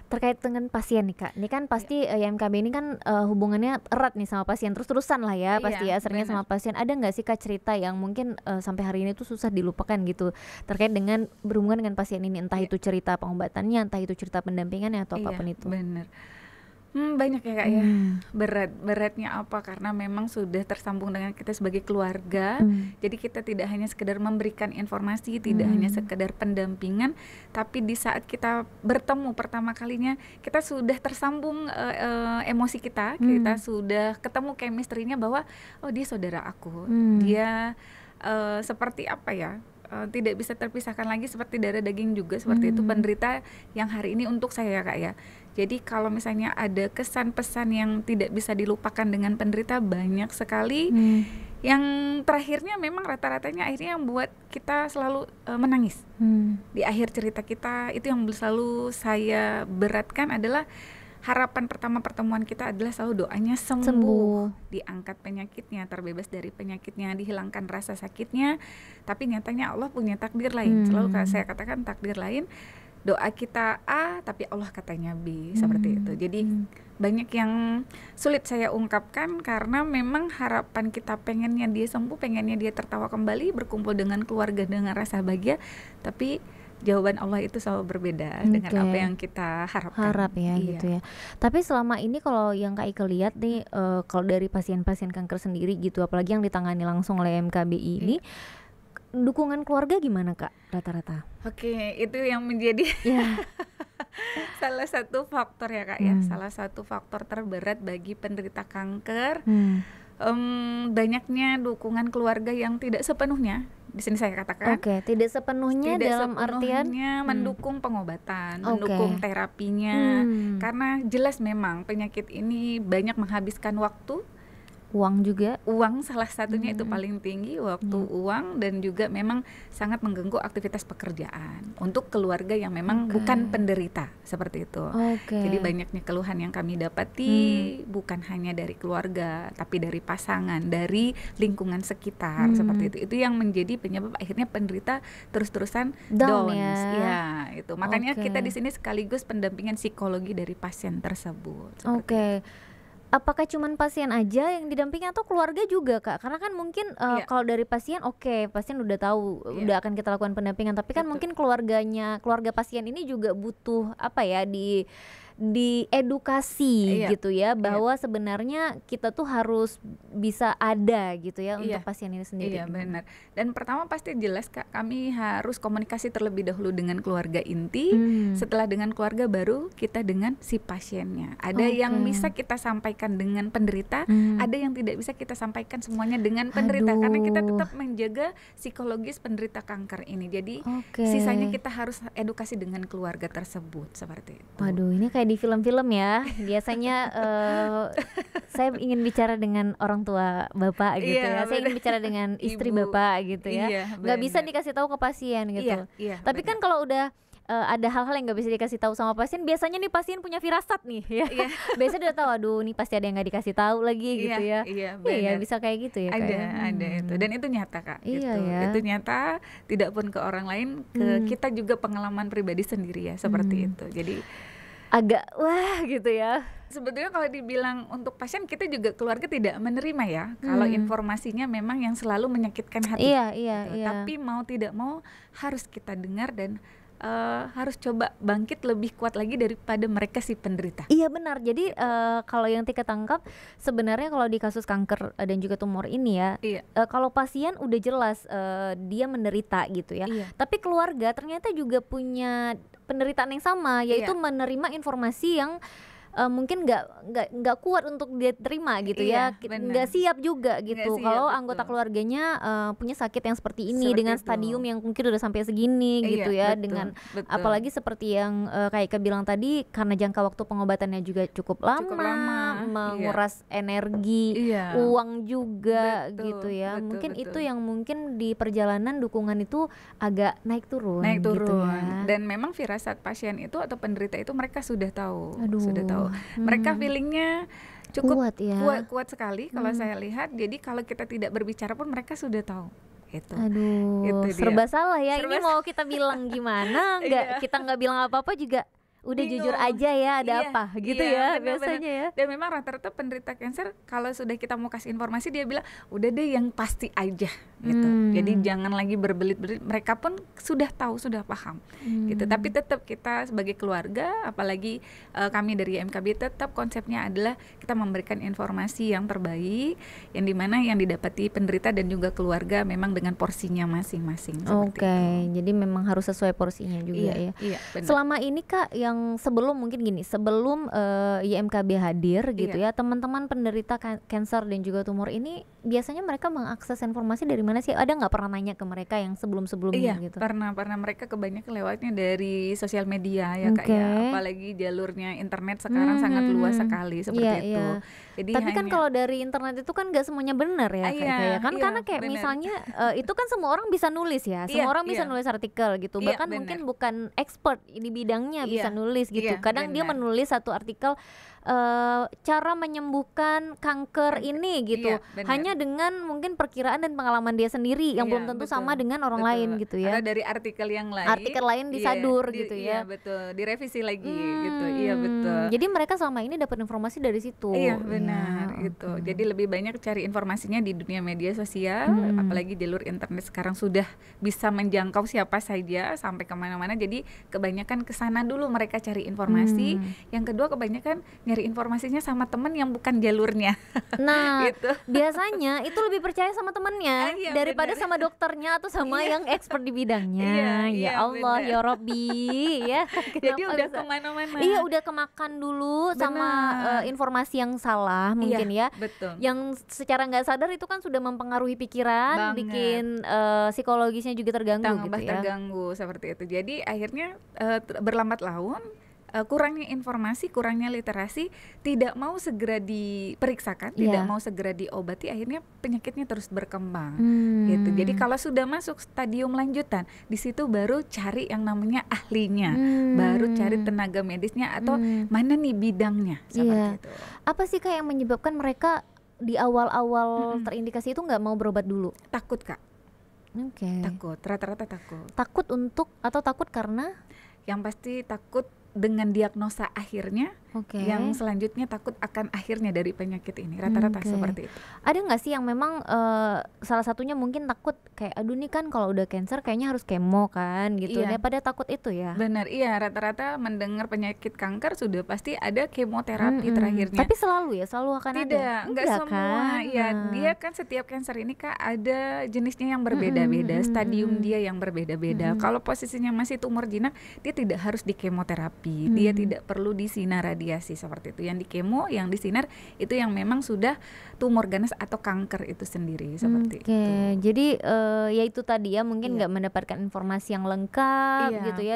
Terkait dengan pasien nih Kak, ini kan pasti YMKB ini kan hubungannya erat nih sama pasien, terus-terusan lah ya pasti ya seringnya sama pasien. Ada nggak sih Kak cerita yang mungkin sampai hari ini tuh susah dilupakan gitu terkait dengan berhubungan dengan pasien ini, entah itu cerita pengobatannya, entah itu cerita pendampingannya atau apapun itu?
Bener. Banyak ya Kak ya. Beratnya apa? Karena memang sudah tersambung dengan kita sebagai keluarga. Jadi kita tidak hanya sekedar memberikan informasi, tidak hanya sekedar pendampingan, tapi di saat kita bertemu pertama kalinya kita sudah tersambung emosi kita sudah ketemu chemistry-nya bahwa dia saudara aku. Dia seperti apa ya? Tidak bisa terpisahkan lagi, seperti darah daging juga seperti itu penderita yang hari ini untuk saya Kak ya. Jadi kalau misalnya ada kesan pesan yang tidak bisa dilupakan dengan penderita banyak sekali. Yang terakhirnya memang rata-ratanya akhirnya yang buat kita selalu menangis. Di akhir cerita kita itu yang selalu saya beratkan adalah harapan pertama pertemuan kita adalah selalu doanya sembuh, diangkat penyakitnya, terbebas dari penyakitnya, dihilangkan rasa sakitnya. Tapi nyatanya Allah punya takdir lain. Selalu saya katakan takdir lain. Doa kita A tapi Allah katanya B, seperti itu. Jadi banyak yang sulit saya ungkapkan karena memang harapan kita pengennya dia sembuh, pengennya dia tertawa kembali, berkumpul dengan keluarga dengan rasa bahagia, tapi jawaban Allah itu selalu berbeda dengan apa yang kita harapkan.
Gitu ya. Tapi selama ini kalau yang Kak Ika lihat nih, kalau dari pasien-pasien kanker sendiri gitu, apalagi yang ditangani langsung oleh MKBI ini, dukungan keluarga gimana Kak rata-rata?
Itu yang menjadi Salah satu faktor ya Kak ya, salah satu faktor terberat bagi penderita kanker, banyaknya dukungan keluarga yang tidak sepenuhnya, di sini saya katakan,
tidak sepenuhnya dalam artian
mendukung pengobatan, mendukung terapinya, karena jelas memang penyakit ini banyak menghabiskan waktu, uang salah satunya itu paling tinggi, waktu, uang, dan juga memang sangat mengganggu aktivitas pekerjaan untuk keluarga yang memang bukan penderita seperti itu. Jadi banyaknya keluhan yang kami dapati bukan hanya dari keluarga, tapi dari pasangan, dari lingkungan sekitar seperti itu. Itu yang menjadi penyebab akhirnya penderita terus-terusan down. Ya, itu. Makanya kita di sini sekaligus pendampingan psikologi dari pasien tersebut.
Apakah cuman pasien aja yang didampingi atau keluarga juga Kak? Karena kan mungkin kalau dari pasien pasien udah tahu, udah akan kita lakukan pendampingan, tapi kan mungkin keluarga pasien ini juga butuh diedukasi gitu ya, bahwa sebenarnya kita tuh harus bisa ada gitu ya untuk pasien ini sendiri.
Iya benar. Dan pertama pasti jelas Kak, kami harus komunikasi terlebih dahulu dengan keluarga inti, setelah dengan keluarga baru kita dengan si pasiennya. Ada yang bisa kita sampaikan dengan penderita, ada yang tidak bisa kita sampaikan semuanya dengan penderita, karena kita tetap menjaga psikologis penderita kanker ini. Jadi sisanya kita harus edukasi dengan keluarga tersebut seperti itu.
Waduh, ini kayak di film-film ya. Biasanya saya ingin bicara dengan orang tua bapak gitu ya. Saya ingin bicara dengan istri bapak gitu ya. Nggak bisa dikasih tahu ke pasien gitu. Tapi kan kalau udah ada hal-hal yang nggak bisa dikasih tahu sama pasien, biasanya nih pasien punya firasat nih ya. Biasanya udah tahu, aduh nih pasti ada yang nggak dikasih tahu lagi gitu ya. Iya, bisa kayak gitu ya.
Ada itu, dan itu nyata Kak. Itu nyata, tidak pun ke orang lain, ke kita juga pengalaman pribadi sendiri ya seperti itu. Jadi
agak gitu ya.
Sebetulnya kalau dibilang untuk pasien, kita juga keluarga tidak menerima ya kalau informasinya memang yang selalu menyakitkan hati. Tapi mau tidak mau harus kita dengar dan harus coba bangkit lebih kuat lagi daripada mereka si penderita.
Iya benar. Jadi kalau yang Tika tangkap sebenarnya kalau di kasus kanker dan juga tumor ini ya, kalau pasien udah jelas dia menderita gitu ya, tapi keluarga ternyata juga punya penderitaan yang sama, yaitu menerima informasi yang mungkin nggak kuat untuk dia terima gitu ya, nggak siap juga gitu kalau anggota keluarganya punya sakit yang seperti ini, dengan stadium yang mungkin udah sampai segini gitu ya, dengan apalagi seperti yang kayak Ika bilang tadi, karena jangka waktu pengobatannya juga cukup lama, menguras energi, uang juga gitu ya. Mungkin itu yang mungkin di perjalanan dukungan itu agak naik turun gitu ya.
Dan memang firasat pasien itu atau penderita itu mereka sudah tahu. Mereka feelingnya cukup kuat sekali kalau saya lihat. Jadi kalau kita tidak berbicara pun mereka sudah tahu. Gitu.
Itu serba salah ya. Ini mau kita bilang gimana? Kita nggak bilang apa-apa juga. Udah bingung. Jujur aja ya, ada apa gitu ya biasanya ya.
Dan memang rata-rata penderita kanker kalau sudah kita mau kasih informasi, dia bilang udah deh yang pasti aja gitu. Jadi jangan lagi berbelit-belit. Mereka pun sudah tahu, sudah paham gitu. Tapi tetap kita sebagai keluarga, apalagi kami dari MKB, tetap konsepnya adalah kita memberikan informasi yang terbaik, yang dimana yang didapati penderita dan juga keluarga memang dengan porsinya masing-masing.
Jadi memang harus sesuai porsinya juga ya. Selama ini Kak, yang sebelum YMKB hadir gitu ya, teman-teman penderita kanker dan juga tumor ini biasanya mereka mengakses informasi dari mana sih? Ada nggak pernah nanya ke mereka yang sebelumnya gitu?
Pernah mereka kebanyakan lewatnya dari sosial media ya Kak ya, apalagi jalurnya internet sekarang sangat luas sekali seperti itu. Jadi
tapi kan kalau dari internet itu kan nggak semuanya benar ya karena kayak misalnya itu kan semua orang bisa nulis ya, semua orang bisa nulis artikel gitu, bahkan mungkin bukan expert di bidangnya bisa nulis gitu. Kadang dia menulis satu artikel cara menyembuhkan kanker ini gitu, hanya dengan mungkin perkiraan dan pengalaman dia sendiri yang belum tentu sama dengan orang lain gitu ya.
Atau dari artikel yang lain.
Artikel lain disadur gitu ya.
Iya betul, direvisi lagi gitu. Iya betul.
Jadi mereka selama ini dapat informasi dari situ.
Iya benar gitu. Jadi lebih banyak cari informasinya di dunia media sosial, apalagi jalur internet sekarang sudah bisa menjangkau siapa saja sampai kemana-mana. Jadi kebanyakan kesana dulu mereka cari informasi. Yang kedua kebanyakan nyari informasinya sama teman yang bukan jalurnya.
Nah,
gitu.
biasanya itu lebih percaya sama temennya
Iya,
daripada
bener.
sama dokternya atau sama yang expert di bidangnya.
Iya,
Ya Allah,
bener.
ya Robbi, ya.
Jadi
Kenapa
udah
bisa?
kemana-mana.
Iya, udah kemakan dulu sama
Benar.
informasi yang salah mungkin ya.
Betul.
Yang secara nggak sadar itu kan sudah mempengaruhi pikiran,
Banget.
bikin psikologisnya juga terganggu
Tambah
gitu ya.
terganggu seperti itu. Jadi akhirnya berlambat laun, kurangnya informasi, kurangnya literasi, tidak mau segera diperiksakan, tidak mau segera diobati, akhirnya penyakitnya terus berkembang. Gitu. Jadi kalau sudah masuk stadium lanjutan, di situ baru cari yang namanya ahlinya, baru cari tenaga medisnya atau mana nih bidangnya seperti itu.
Apa sih Kak yang menyebabkan mereka di awal-awal terindikasi itu nggak mau berobat dulu?
Takut, Kak. Takut, rata-rata takut.
Takut untuk atau takut karena?
Yang pasti takut dengan diagnosa akhirnya, yang selanjutnya takut akan akhirnya dari penyakit ini, rata-rata seperti itu.
Ada nggak sih yang memang salah satunya mungkin takut kayak aduh nih kan kalau udah cancer kayaknya harus kemo kan gitu, daripada takut itu ya?
Benar, iya, rata-rata mendengar penyakit kanker sudah pasti ada kemoterapi terakhirnya.
Tapi selalu akan ada?
Tidak, enggak semua
kan?
ya, dia kan setiap cancer ini Kak ada jenisnya yang berbeda-beda, stadium dia yang berbeda-beda. Kalau posisinya masih tumor jinak, dia tidak harus di kemoterapi, dia tidak perlu di sinar radiasi seperti itu. Yang di kemo, yang di sinar itu yang memang sudah tumor ganas atau kanker itu sendiri seperti itu.
Jadi ya itu tadi ya, mungkin nggak mendapatkan informasi yang lengkap gitu ya,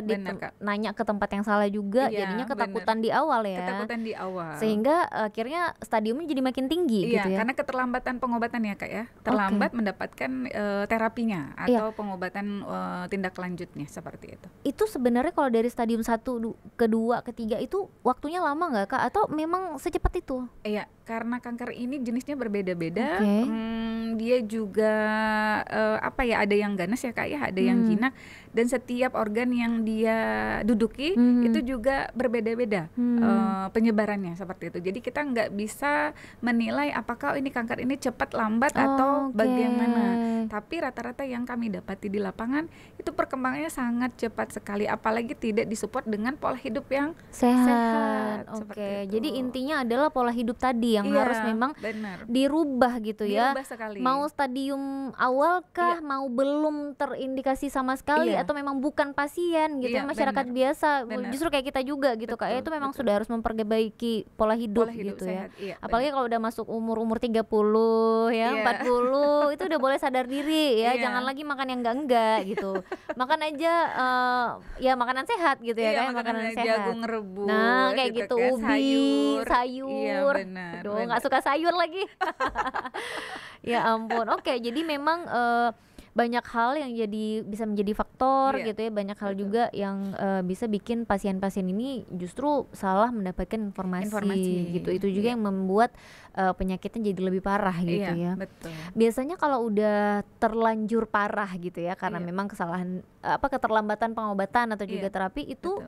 nanya ke tempat yang salah juga, jadinya ketakutan di awal ya.
Ketakutan di awal.
Sehingga akhirnya stadiumnya jadi makin tinggi gitu ya.
Karena keterlambatan pengobatan ya Kak ya, terlambat mendapatkan terapinya atau pengobatan tindak lanjutnya seperti itu.
Itu sebenarnya kalau dari stadium 1, kedua, ketiga itu waktunya lama nggak Kak? Atau memang secepat itu?
Iya, karena kanker ini jenisnya berbeda-beda. Dia juga ada yang ganas ya Kak ya, ada yang jinak, dan setiap organ yang dia duduki itu juga berbeda-beda penyebarannya seperti itu. Jadi kita nggak bisa menilai apakah ini kanker ini cepat lambat atau bagaimana. Tapi rata-rata yang kami dapati di lapangan itu perkembangannya sangat cepat sekali, apalagi tidak disupport dengan pola hidup yang sehat.
Jadi intinya adalah pola hidup tadi yang harus memang dirubah gitu ya.
Dirubah sekali.
Mau stadium awal kah, mau belum terindikasi sama sekali, atau memang bukan pasien gitu ya, masyarakat biasa, justru kayak kita juga gitu Kak ya, itu memang sudah harus memperbaiki pola hidup gitu
sehat,
ya. Apalagi kalau udah masuk umur 30 ya, 40 itu udah boleh sadar diri ya, jangan lagi makan yang enggak gitu. Makan aja ya makanan sehat gitu ya, kayak makanan sehat.
Jagung rebus.
Nah, kayak gitu, ubi, sayur.
Iya, benar.
Aduh, nggak suka sayur lagi. Ya ampun. Jadi memang banyak hal yang bisa menjadi faktor gitu ya, banyak hal juga yang bisa bikin pasien-pasien ini justru salah mendapatkan informasi. Gitu. Itu juga yang membuat penyakitnya jadi lebih parah gitu ya.
Betul.
Biasanya kalau udah terlanjur parah gitu ya, karena memang kesalahan keterlambatan pengobatan atau juga terapi itu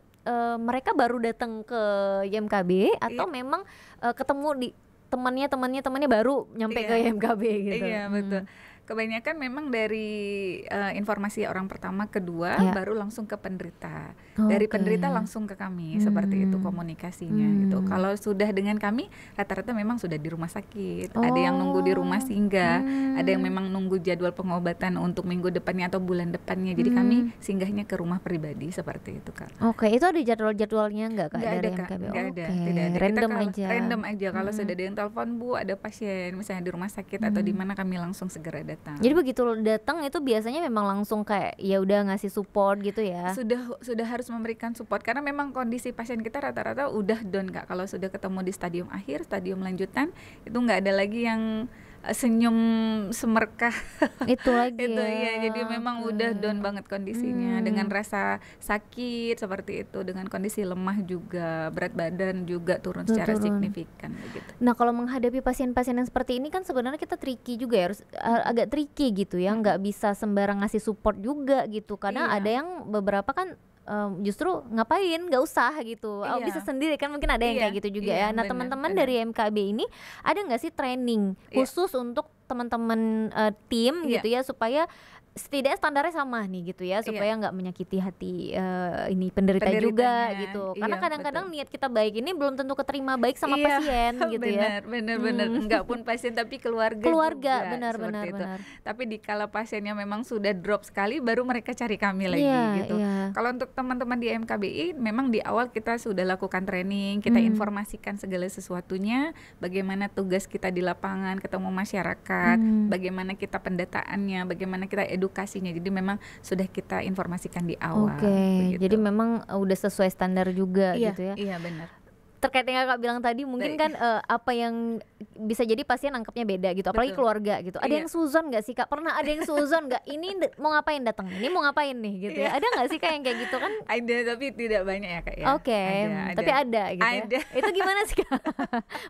mereka baru datang ke YMKB atau memang ketemu di temannya baru nyampe ke YMKB gitu.
Iya, betul. Kebanyakan memang dari informasi orang pertama, kedua baru langsung ke penderita. Dari penderita langsung ke kami, seperti itu komunikasinya gitu. Kalau sudah dengan kami, rata-rata memang sudah di rumah sakit. Ada yang nunggu di rumah singgah, ada yang memang nunggu jadwal pengobatan untuk minggu depannya atau bulan depannya. Jadi kami singgahnya ke rumah pribadi seperti itu Kak.
Itu ada jadwal-jadwalnya nggak Kak dari MKB?
Nggak ada, tidak ada.
Random
aja. Kalau sudah ada yang telepon, Bu ada pasien misalnya di rumah sakit atau di mana, kami langsung segera datang.
Jadi begitu datang itu biasanya memang langsung kayak ya udah ngasih support gitu ya.
Sudah harus memberikan support karena memang kondisi pasien kita rata-rata udah down Kak. Kalau sudah ketemu di stadium akhir, stadium lanjutan, itu nggak ada lagi yang senyum semerkah
itu lagi
itu ya. Jadi memang udah down banget kondisinya, dengan rasa sakit seperti itu, dengan kondisi lemah juga, berat badan juga turun secara signifikan begitu.
Nah kalau menghadapi pasien-pasien yang seperti ini kan sebenarnya kita tricky juga ya, harus agak tricky gitu ya, nggak bisa sembarang ngasih support juga gitu, karena ada yang beberapa kan justru ngapain, nggak usah gitu, bisa sendiri kan, mungkin ada yang kayak gitu juga ya. Nah teman-teman dari MKB ini ada nggak sih training khusus untuk teman-teman tim gitu ya, supaya setidaknya standarnya sama nih gitu ya, supaya nggak menyakiti hati ini penderita juga gitu. Karena kadang-kadang niat kita baik ini belum tentu keterima baik sama pasien gitu ya.
Benar. Enggak pun pasien tapi keluarga juga,
benar.
Tapi dikala pasiennya memang sudah drop sekali, baru mereka cari kami lagi gitu. Kalau untuk teman-teman di MKBI, memang di awal kita sudah lakukan training, kita informasikan segala sesuatunya, bagaimana tugas kita di lapangan, ketemu masyarakat, bagaimana kita pendataannya, bagaimana kita edukasinya. Jadi memang sudah kita informasikan di awal.
Jadi memang udah sesuai standar juga gitu ya.
Iya, benar.
Terkait yang Kakak bilang tadi mungkin kan apa yang bisa jadi pasien nangkepnya beda gitu, apalagi keluarga gitu. Ada yang suzon nggak sih Kak? Pernah ada yang suzon nggak? Ini mau ngapain datang? Ini mau ngapain nih gitu ya? Ada nggak sih Kak yang kayak gitu kan?
Ada, tapi tidak banyak ya Kak ya.
Tapi ada gitu ya. Itu gimana sih Kak?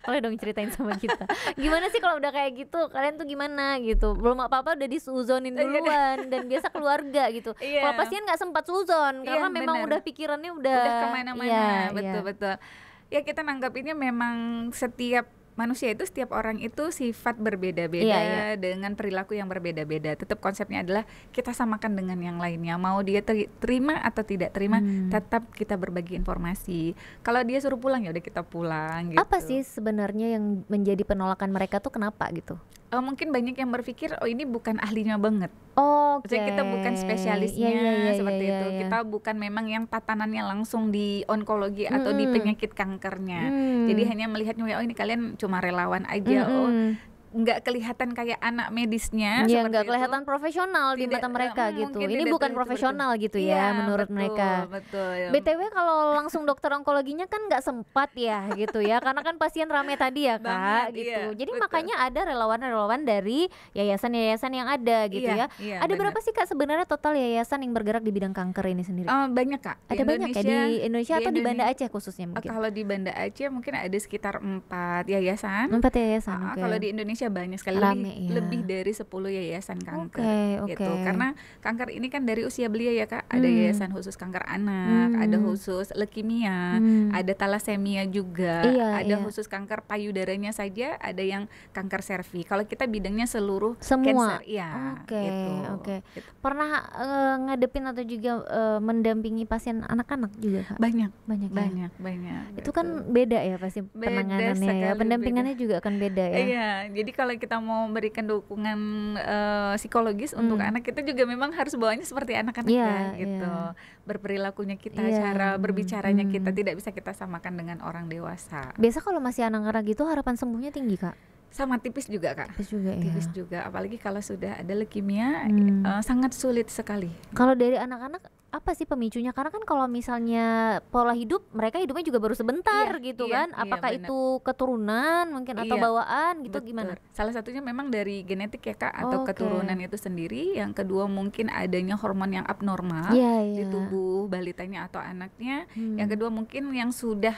Boleh dong ceritain sama kita. Gimana sih kalau udah kayak gitu? Kalian tuh gimana gitu? Belum apa-apa udah disuzonin duluan dan biasa keluarga gitu. Kalau pasien nggak sempat suzon karena memang udah pikirannya udah
kemana-mana. Betul. Ya kita nanggapinnya memang setiap manusia itu, setiap orang itu sifat berbeda-beda dengan perilaku yang berbeda-beda. Tetap konsepnya adalah kita samakan dengan yang lainnya. Mau dia terima atau tidak terima, tetap kita berbagi informasi. Kalau dia suruh pulang ya udah kita pulang gitu.
Apa sih sebenarnya yang menjadi penolakan mereka tuh kenapa gitu?
Mungkin banyak yang berpikir ini bukan ahlinya banget. Kita bukan spesialisnya seperti itu. Kita bukan memang yang tatanannya langsung di onkologi atau di penyakit kankernya. Jadi hanya melihatnya ini kalian cuma relawan aja. Nggak kelihatan kayak anak medisnya,
nggak kelihatan profesional di mata mereka gitu. Ini bukan profesional gitu ya menurut mereka.
Betul.
BTW kalau langsung dokter onkologinya kan nggak sempat ya gitu ya, karena kan pasien rame tadi ya Kak gitu. Jadi makanya ada relawan-relawan dari yayasan-yayasan yang ada gitu ya. Ada berapa sih Kak sebenarnya total yayasan yang bergerak di bidang kanker ini sendiri?
Banyak Kak.
Ada banyak ya di Indonesia atau di Banda Aceh khususnya mungkin?
Kalau di Banda Aceh mungkin ada sekitar 4 yayasan.
4 yayasan.
Kalau di Indonesia banyak sekali, lebih dari 10 yayasan kanker gitu. Karena kanker ini kan dari usia belia ya Kak. Ada yayasan khusus kanker anak, ada khusus leukemia, ada talasemia juga, ada khusus kanker payudaranya saja, ada yang kanker servi. Kalau kita bidangnya semua cancer,
gitu. Pernah ngadepin atau juga mendampingi pasien anak-anak juga Kak?
Banyak.
Itu kan beda ya pasti penanganannya ya, pendampingannya juga akan beda ya.
Iya, jadi kalau kita mau berikan dukungan psikologis untuk anak, kita juga memang harus bawanya seperti anak-anak gitu. Berperilakunya kita, cara berbicaranya kita tidak bisa kita samakan dengan orang dewasa.
Biasa kalau masih anak-anak gitu harapan sembuhnya tinggi Kak?
Sama tipis juga Kak.
Tipis
juga, apalagi kalau sudah ada leukemia, sangat sulit sekali.
Kalau dari anak-anak apa sih pemicunya? Karena kan kalau misalnya pola hidup, mereka hidupnya juga baru sebentar gitu kan. Apakah itu keturunan mungkin atau bawaan gitu? Gimana?
Salah satunya memang dari genetik ya Kak, atau keturunan itu sendiri. Yang kedua mungkin adanya hormon yang abnormal di tubuh balitanya atau anaknya. Yang kedua mungkin yang sudah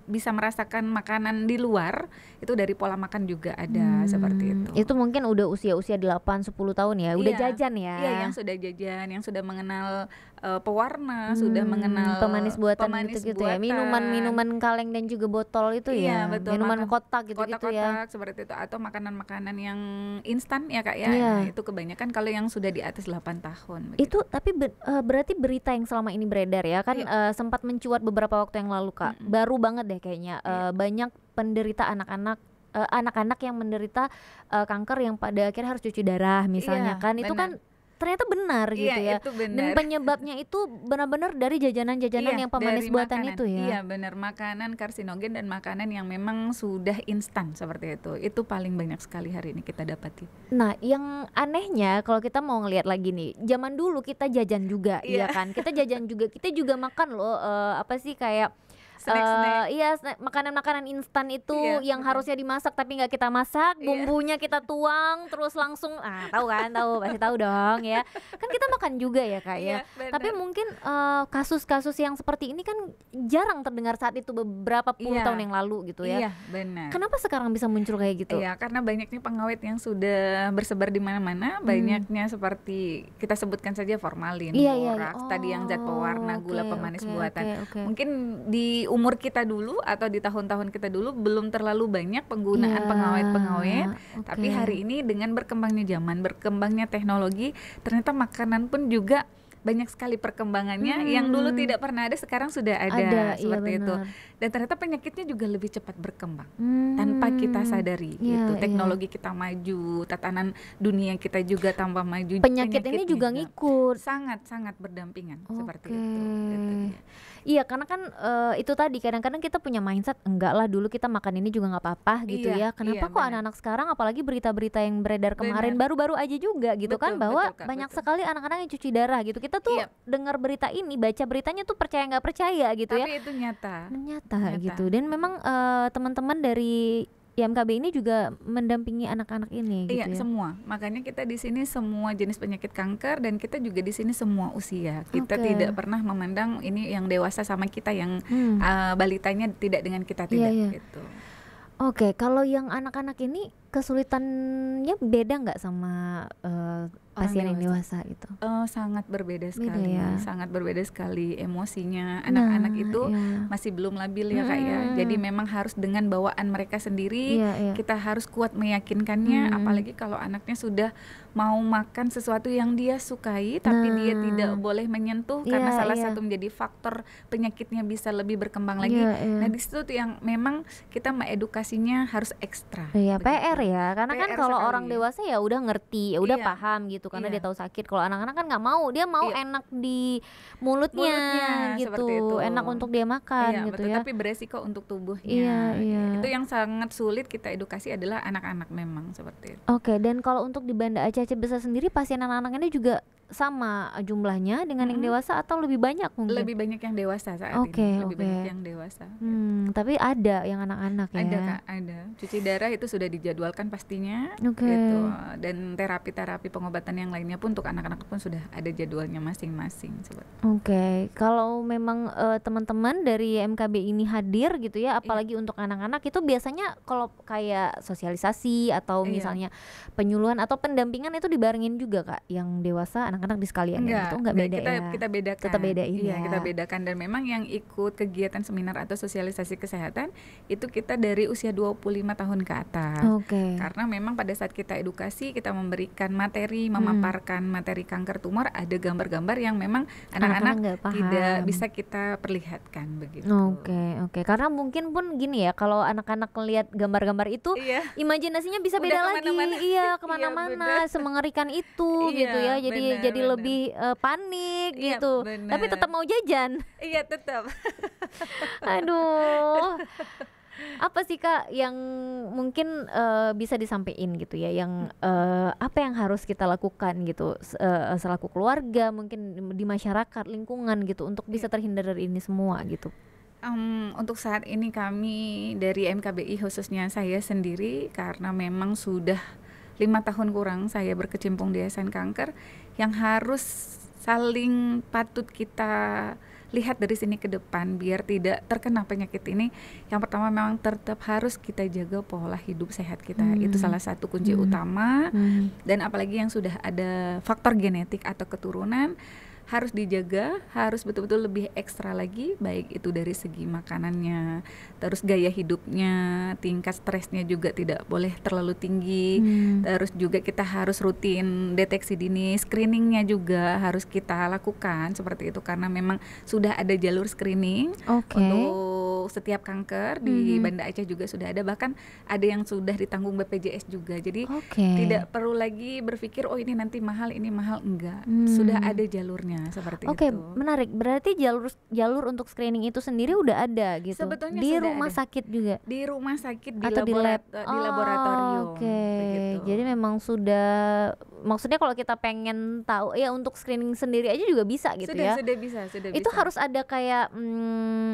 bisa merasakan makanan di luar, itu dari pola makan juga ada seperti itu.
Itu mungkin udah usia-usia 8-10 tahun ya, udah jajan ya.
Iya, yang sudah jajan, yang sudah mengenal pewarna, sudah mengenal
pemanis buatan gitu ya, minuman kaleng dan juga botol itu ya,
betul,
minuman kotak gitu
ya, seperti itu, atau makanan-makanan yang instan ya Kak ya. Nah, itu kebanyakan kalau yang sudah di atas 8 tahun.
Itu tapi berarti berita yang selama ini beredar ya kan, sempat mencuat beberapa waktu yang lalu Kak, baru banget deh kayaknya, banyak penderita anak-anak yang menderita kanker yang pada akhirnya harus cuci darah misalnya kan, itu kan ternyata benar gitu ya. Dan penyebabnya itu benar-benar dari jajanan-jajanan yang pemanis buatan
makanan.
itu ya.
Iya benar, makanan karsinogen dan makanan yang memang sudah instan seperti itu. Itu paling banyak sekali hari ini kita dapati.
Nah, yang anehnya kalau kita mau ngelihat lagi nih, zaman dulu kita jajan juga, iya kan? Kita jajan juga, kita juga makan loh apa sih kayak makanan-makanan instan itu yang harusnya dimasak tapi nggak kita masak, bumbunya kita tuang terus langsung pasti tahu dong ya kan, kita makan juga ya Kak ya. Tapi mungkin kasus-kasus yang seperti ini kan jarang terdengar saat itu beberapa puluh tahun yang lalu gitu ya.
Benar.
Kenapa sekarang bisa muncul kayak gitu?
Karena banyaknya pengawet yang sudah bersebar di mana-mana, banyaknya seperti kita sebutkan saja formalin, boraks, tadi yang zat pewarna, gula pemanis buatan. Mungkin di di umur kita dulu atau di tahun-tahun kita dulu belum terlalu banyak penggunaan pengawet-pengawet, tapi hari ini dengan berkembangnya zaman, berkembangnya teknologi, ternyata makanan pun juga banyak sekali perkembangannya yang dulu tidak pernah ada, sekarang sudah ada seperti itu. Dan ternyata penyakitnya juga lebih cepat berkembang tanpa kita sadari gitu. Teknologi kita maju, tatanan dunia kita juga tambah maju.
Penyakit ini juga ngikut.
Sangat-sangat berdampingan seperti itu.
Iya, karena kan itu tadi kadang-kadang kita punya mindset enggak lah dulu kita makan ini juga nggak apa-apa gitu ya. Kenapa kok anak-anak sekarang, apalagi berita-berita yang beredar kemarin baru-baru aja juga gitu kan, bahwa banyak sekali anak-anak yang cuci darah gitu. Kita tuh dengar berita ini, baca beritanya tuh percaya nggak percaya gitu.
Tapi itu nyata
gitu. Dan memang teman-teman dari IMKB ini juga mendampingi anak-anak ini gitu ya.
Semua. Makanya kita di sini semua jenis penyakit kanker, dan kita juga di sini semua usia. Kita tidak pernah memandang ini yang dewasa sama kita, yang balitanya tidak dengan kita gitu.
Kalau yang anak-anak ini kesulitannya beda nggak sama pasien yang dewasa gitu?
Sangat berbeda sekali, sangat berbeda sekali emosinya. Anak-anak itu masih belum labil ya Kak ya. Jadi memang harus dengan bawaan mereka sendiri, kita harus kuat meyakinkannya. Apalagi kalau anaknya sudah mau makan sesuatu yang dia sukai, tapi dia tidak boleh menyentuh karena salah satu menjadi faktor penyakitnya bisa lebih berkembang lagi. Nah di situ tuh yang memang kita mengedukasinya harus ekstra.
PR ya, karena kan kalau orang dewasa ya udah ngerti, ya udah paham gitu, karena dia tahu sakit. Kalau anak-anak kan nggak mau, dia mau enak di mulutnya gitu, enak untuk dia makan gitu
betul,
ya.
Tapi beresiko untuk tubuhnya. Itu yang sangat sulit kita edukasi adalah anak-anak memang seperti itu.
Dan kalau untuk di Banda Aceh Besar sendiri, pasien anak-anak ini juga sama jumlahnya dengan yang dewasa atau lebih banyak mungkin?
Lebih banyak yang dewasa saat ini. Lebih banyak yang dewasa.
Tapi ada yang anak-anak ya?
Ada Kak, ada. Cuci darah itu sudah dijadwalkan pastinya gitu. Dan terapi-terapi pengobatan yang lainnya pun untuk anak-anak pun sudah ada jadwalnya masing-masing.
Kalau memang teman-teman dari MKB ini hadir gitu ya, apalagi untuk anak-anak, itu biasanya kalau kayak sosialisasi atau misalnya penyuluhan atau pendampingan itu dibarengin juga Kak, yang dewasa anak-anak di sekalian gitu, enggak beda
kita bedakan.
Tetap bedain
kita bedakan. Dan memang yang ikut kegiatan seminar atau sosialisasi kesehatan itu kita dari usia 25 tahun ke atas. Karena memang pada saat kita edukasi, kita memberikan materi, memaparkan materi kanker tumor, ada gambar-gambar yang memang anak-anak tidak bisa kita perlihatkan begitu.
Karena mungkin pun gini ya, kalau anak-anak lihat gambar-gambar itu, imajinasinya bisa beda lagi. Kemana-mana, semengerikan itu gitu ya. Jadi lebih panik gitu. Tapi tetap mau jajan.
Tetap.
Aduh. Apa sih Kak yang mungkin bisa disampaikan gitu ya, yang apa yang harus kita lakukan gitu selaku keluarga, mungkin di masyarakat, lingkungan gitu, untuk bisa terhindar dari ini semua gitu?
Untuk saat ini kami dari MKBI, khususnya saya sendiri, karena memang sudah 5 tahun kurang saya berkecimpung di Yayasan Kanker, yang harus saling patut kita lihat dari sini ke depan biar tidak terkena penyakit ini. Yang pertama memang tetap harus kita jaga pola hidup sehat kita. Itu salah satu kunci utama. Dan apalagi yang sudah ada faktor genetik atau keturunan, harus dijaga, harus betul-betul lebih ekstra lagi, baik itu dari segi makanannya, terus gaya hidupnya, tingkat stresnya juga tidak boleh terlalu tinggi, terus juga kita harus rutin deteksi dini, screeningnya juga harus kita lakukan seperti itu, karena memang sudah ada jalur screening untuk setiap kanker di Banda Aceh juga sudah ada, bahkan ada yang sudah ditanggung BPJS juga, jadi tidak perlu lagi berpikir oh ini nanti mahal, ini mahal, enggak, sudah ada jalurnya. Seperti itu.
Menarik. Berarti jalur untuk screening itu sendiri udah ada gitu.
Sebetulnya
di rumah ada. Sakit juga.
Di rumah sakit,
atau di lab,
di laboratorium.
Jadi memang sudah, maksudnya kalau kita pengen tahu ya untuk screening sendiri aja juga bisa gitu ya.
Sudah bisa.
Itu harus ada kayak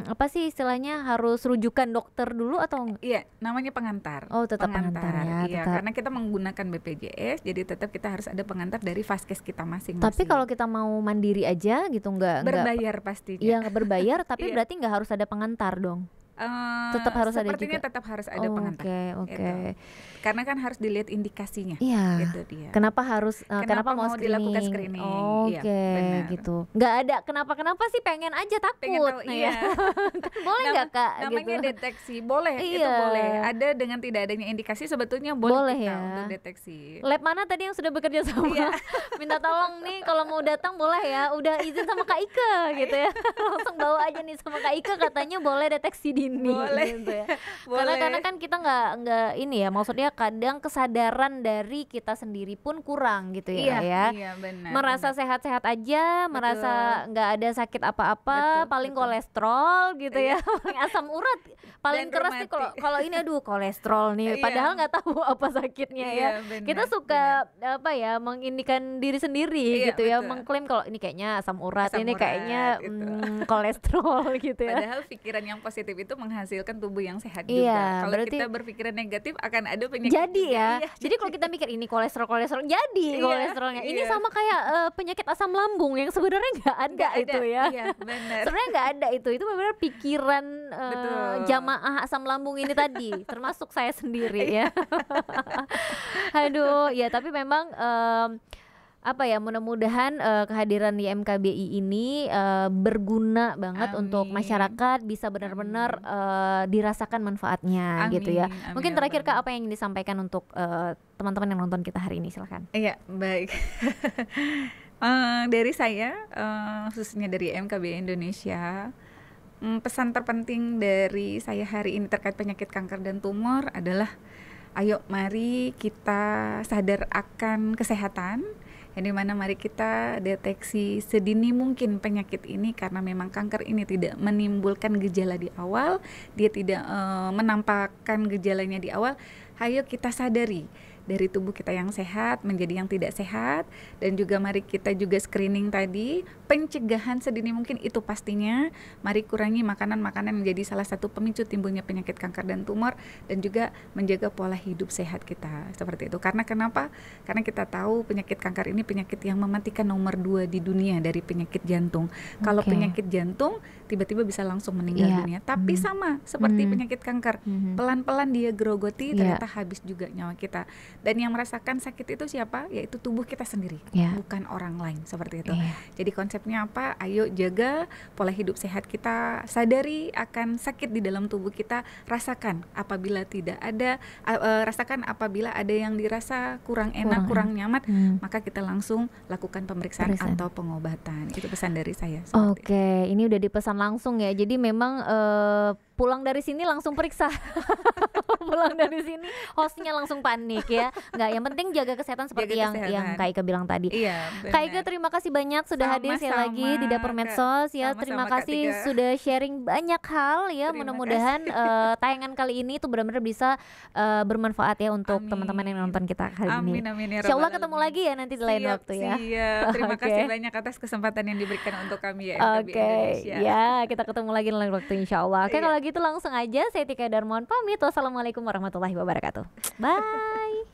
apa sih istilahnya, harus rujukan dokter dulu atau?
Iya, namanya pengantar.
Tetap pengantar ya.
Iya, karena kita menggunakan BPJS, jadi tetap kita harus ada pengantar dari vaskes kita masing-masing.
Tapi kalau kita mau mandiri aja gitu, enggak
berbayar pasti.
Iya, berbayar, tapi berarti enggak harus ada pengantar dong. Tetap harus ada juga.
Sepertinya tetap harus ada pengantar.
Oke.
Gitu. Karena kan harus dilihat indikasinya.
Iya.
Gitu dia.
Kenapa harus
Kenapa
mau
dilakukan
screening?
screening?
Oke,
Iya,
gitu. Nggak ada kenapa sih, pengen aja takut.
Pengen tahu,
nah
iya.
ya. Boleh nggak Kak?
Namanya
gitu.
deteksi, boleh. Itu
Iya.
boleh. Ada dengan tidak adanya indikasi sebetulnya boleh kita
ya
untuk deteksi.
Lab mana tadi yang sudah bekerja sama?
Iya.
Minta tolong nih kalau mau datang boleh ya. Udah izin sama Kak Ika gitu ya. Langsung bawa aja nih sama Kak Ika, katanya boleh deteksi dini.
Boleh.
Gitu ya.
Boleh.
Karena kan kita nggak ini ya, maksudnya kadang kesadaran dari kita sendiri pun kurang gitu ya.
Iya, benar.
Merasa sehat-sehat aja, merasa nggak ada sakit apa-apa, paling kolesterol gitu ya. Asam urat paling
Dan
keras nih kalau ini, aduh kolesterol nih,
Iya.
padahal nggak tahu apa sakitnya ya.
benar,
Kita suka apa ya, mengindikan diri sendiri
Iya,
gitu ya,
betul.
mengklaim kalau ini kayaknya asam urat, ini
Asam urat,
kayaknya
gitu.
kolesterol gitu ya.
Padahal pikiran yang positif itu menghasilkan tubuh yang sehat
Iya,
juga. Kalau
berarti
kita berpikiran negatif akan ada penyakit
jadi
juga.
ya.
Iya.
Jadi kalau kita mikir ini kolesterol jadi
Iya,
kolesterolnya. Ini
iya.
sama kayak penyakit asam lambung yang sebenarnya nggak ada
Nggak
itu ya.
Iya, benar.
Sebenarnya nggak ada itu benar-benar pikiran
Betul.
jamaah asam lambung ini tadi, termasuk saya sendiri ya. Aduh, ya tapi memang apa ya, mudah-mudahan kehadiran di MKBI ini berguna banget untuk
Amin.
masyarakat, bisa benar-benar dirasakan manfaatnya gitu ya.
Amin,
Mungkin
ya
terakhir
Rabbal.
Kak, apa yang disampaikan untuk teman-teman yang nonton kita hari ini, silakan.
Iya, baik. Dari saya, khususnya dari MKBI Indonesia, pesan terpenting dari saya hari ini terkait penyakit kanker dan tumor adalah ayo mari kita sadar akan kesehatan, yang dimana mari kita deteksi sedini mungkin penyakit ini, karena memang kanker ini tidak menimbulkan gejala di awal, dia tidak menampakkan gejalanya di awal. Ayo kita sadari dari tubuh kita yang sehat menjadi yang tidak sehat, dan juga mari kita juga screening tadi, pencegahan sedini mungkin itu pastinya. Mari kurangi makanan-makanan menjadi salah satu pemicu timbulnya penyakit kanker dan tumor, dan juga menjaga pola hidup sehat kita seperti itu. Karena kenapa? Karena kita tahu penyakit kanker ini penyakit yang mematikan nomor 2 di dunia dari penyakit jantung. Kalau penyakit jantung tiba-tiba bisa langsung meninggal dunia, tapi sama seperti penyakit kanker, pelan-pelan dia gerogoti, ternyata habis juga nyawa kita. Dan yang merasakan sakit itu siapa? Yaitu tubuh kita sendiri, bukan orang lain, seperti itu. Jadi konsepnya apa? Ayo jaga pola hidup sehat kita, sadari akan sakit di dalam tubuh kita, rasakan apabila tidak ada, rasakan apabila ada yang dirasa kurang enak, kurang nyaman, maka kita langsung lakukan pemeriksaan atau pengobatan. Itu pesan dari saya.
Oke, ini udah dipesan langsung ya. Jadi memang pulang dari sini langsung periksa. Pulang dari sini hostnya langsung panik ya. Nggak, yang penting jaga kesehatan seperti yang Kak Ika bilang tadi.
Iya,
Kak Ika, terima kasih banyak sudah hadir sekali lagi di Dapur Medsos ya. Terima kasih sudah sharing banyak hal ya. Mudah-mudahan tayangan kali ini tuh benar-benar bisa bermanfaat ya untuk teman-teman yang nonton kita hari ini.
Amin, ya
Insya Allah
Rabbal
ketemu
alamin.
lagi ya nanti di lain waktu ya.
Siap. Terima kasih banyak atas kesempatan yang diberikan untuk kami ya MKBI Indonesia.
Ya, kita ketemu lagi di lain waktu insya Allah. Oke, kalau gitu langsung aja saya Tika Darmawan pamit. Wassalamualaikum warahmatullahi wabarakatuh. Bye.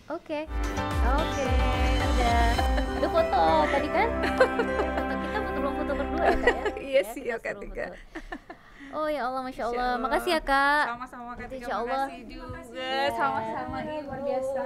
Oke, ada foto tadi kan? Foto kita foto berdua ya Kak ya?
Iya sih
kita
ya Kak
suruh
Tika.
foto. Oh ya Allah, Masya Allah.
Insya Allah.
Makasih ya Kak.
Sama-sama Kak Tika,
Insya Allah.
makasih juga. Sama-sama, luar biasa.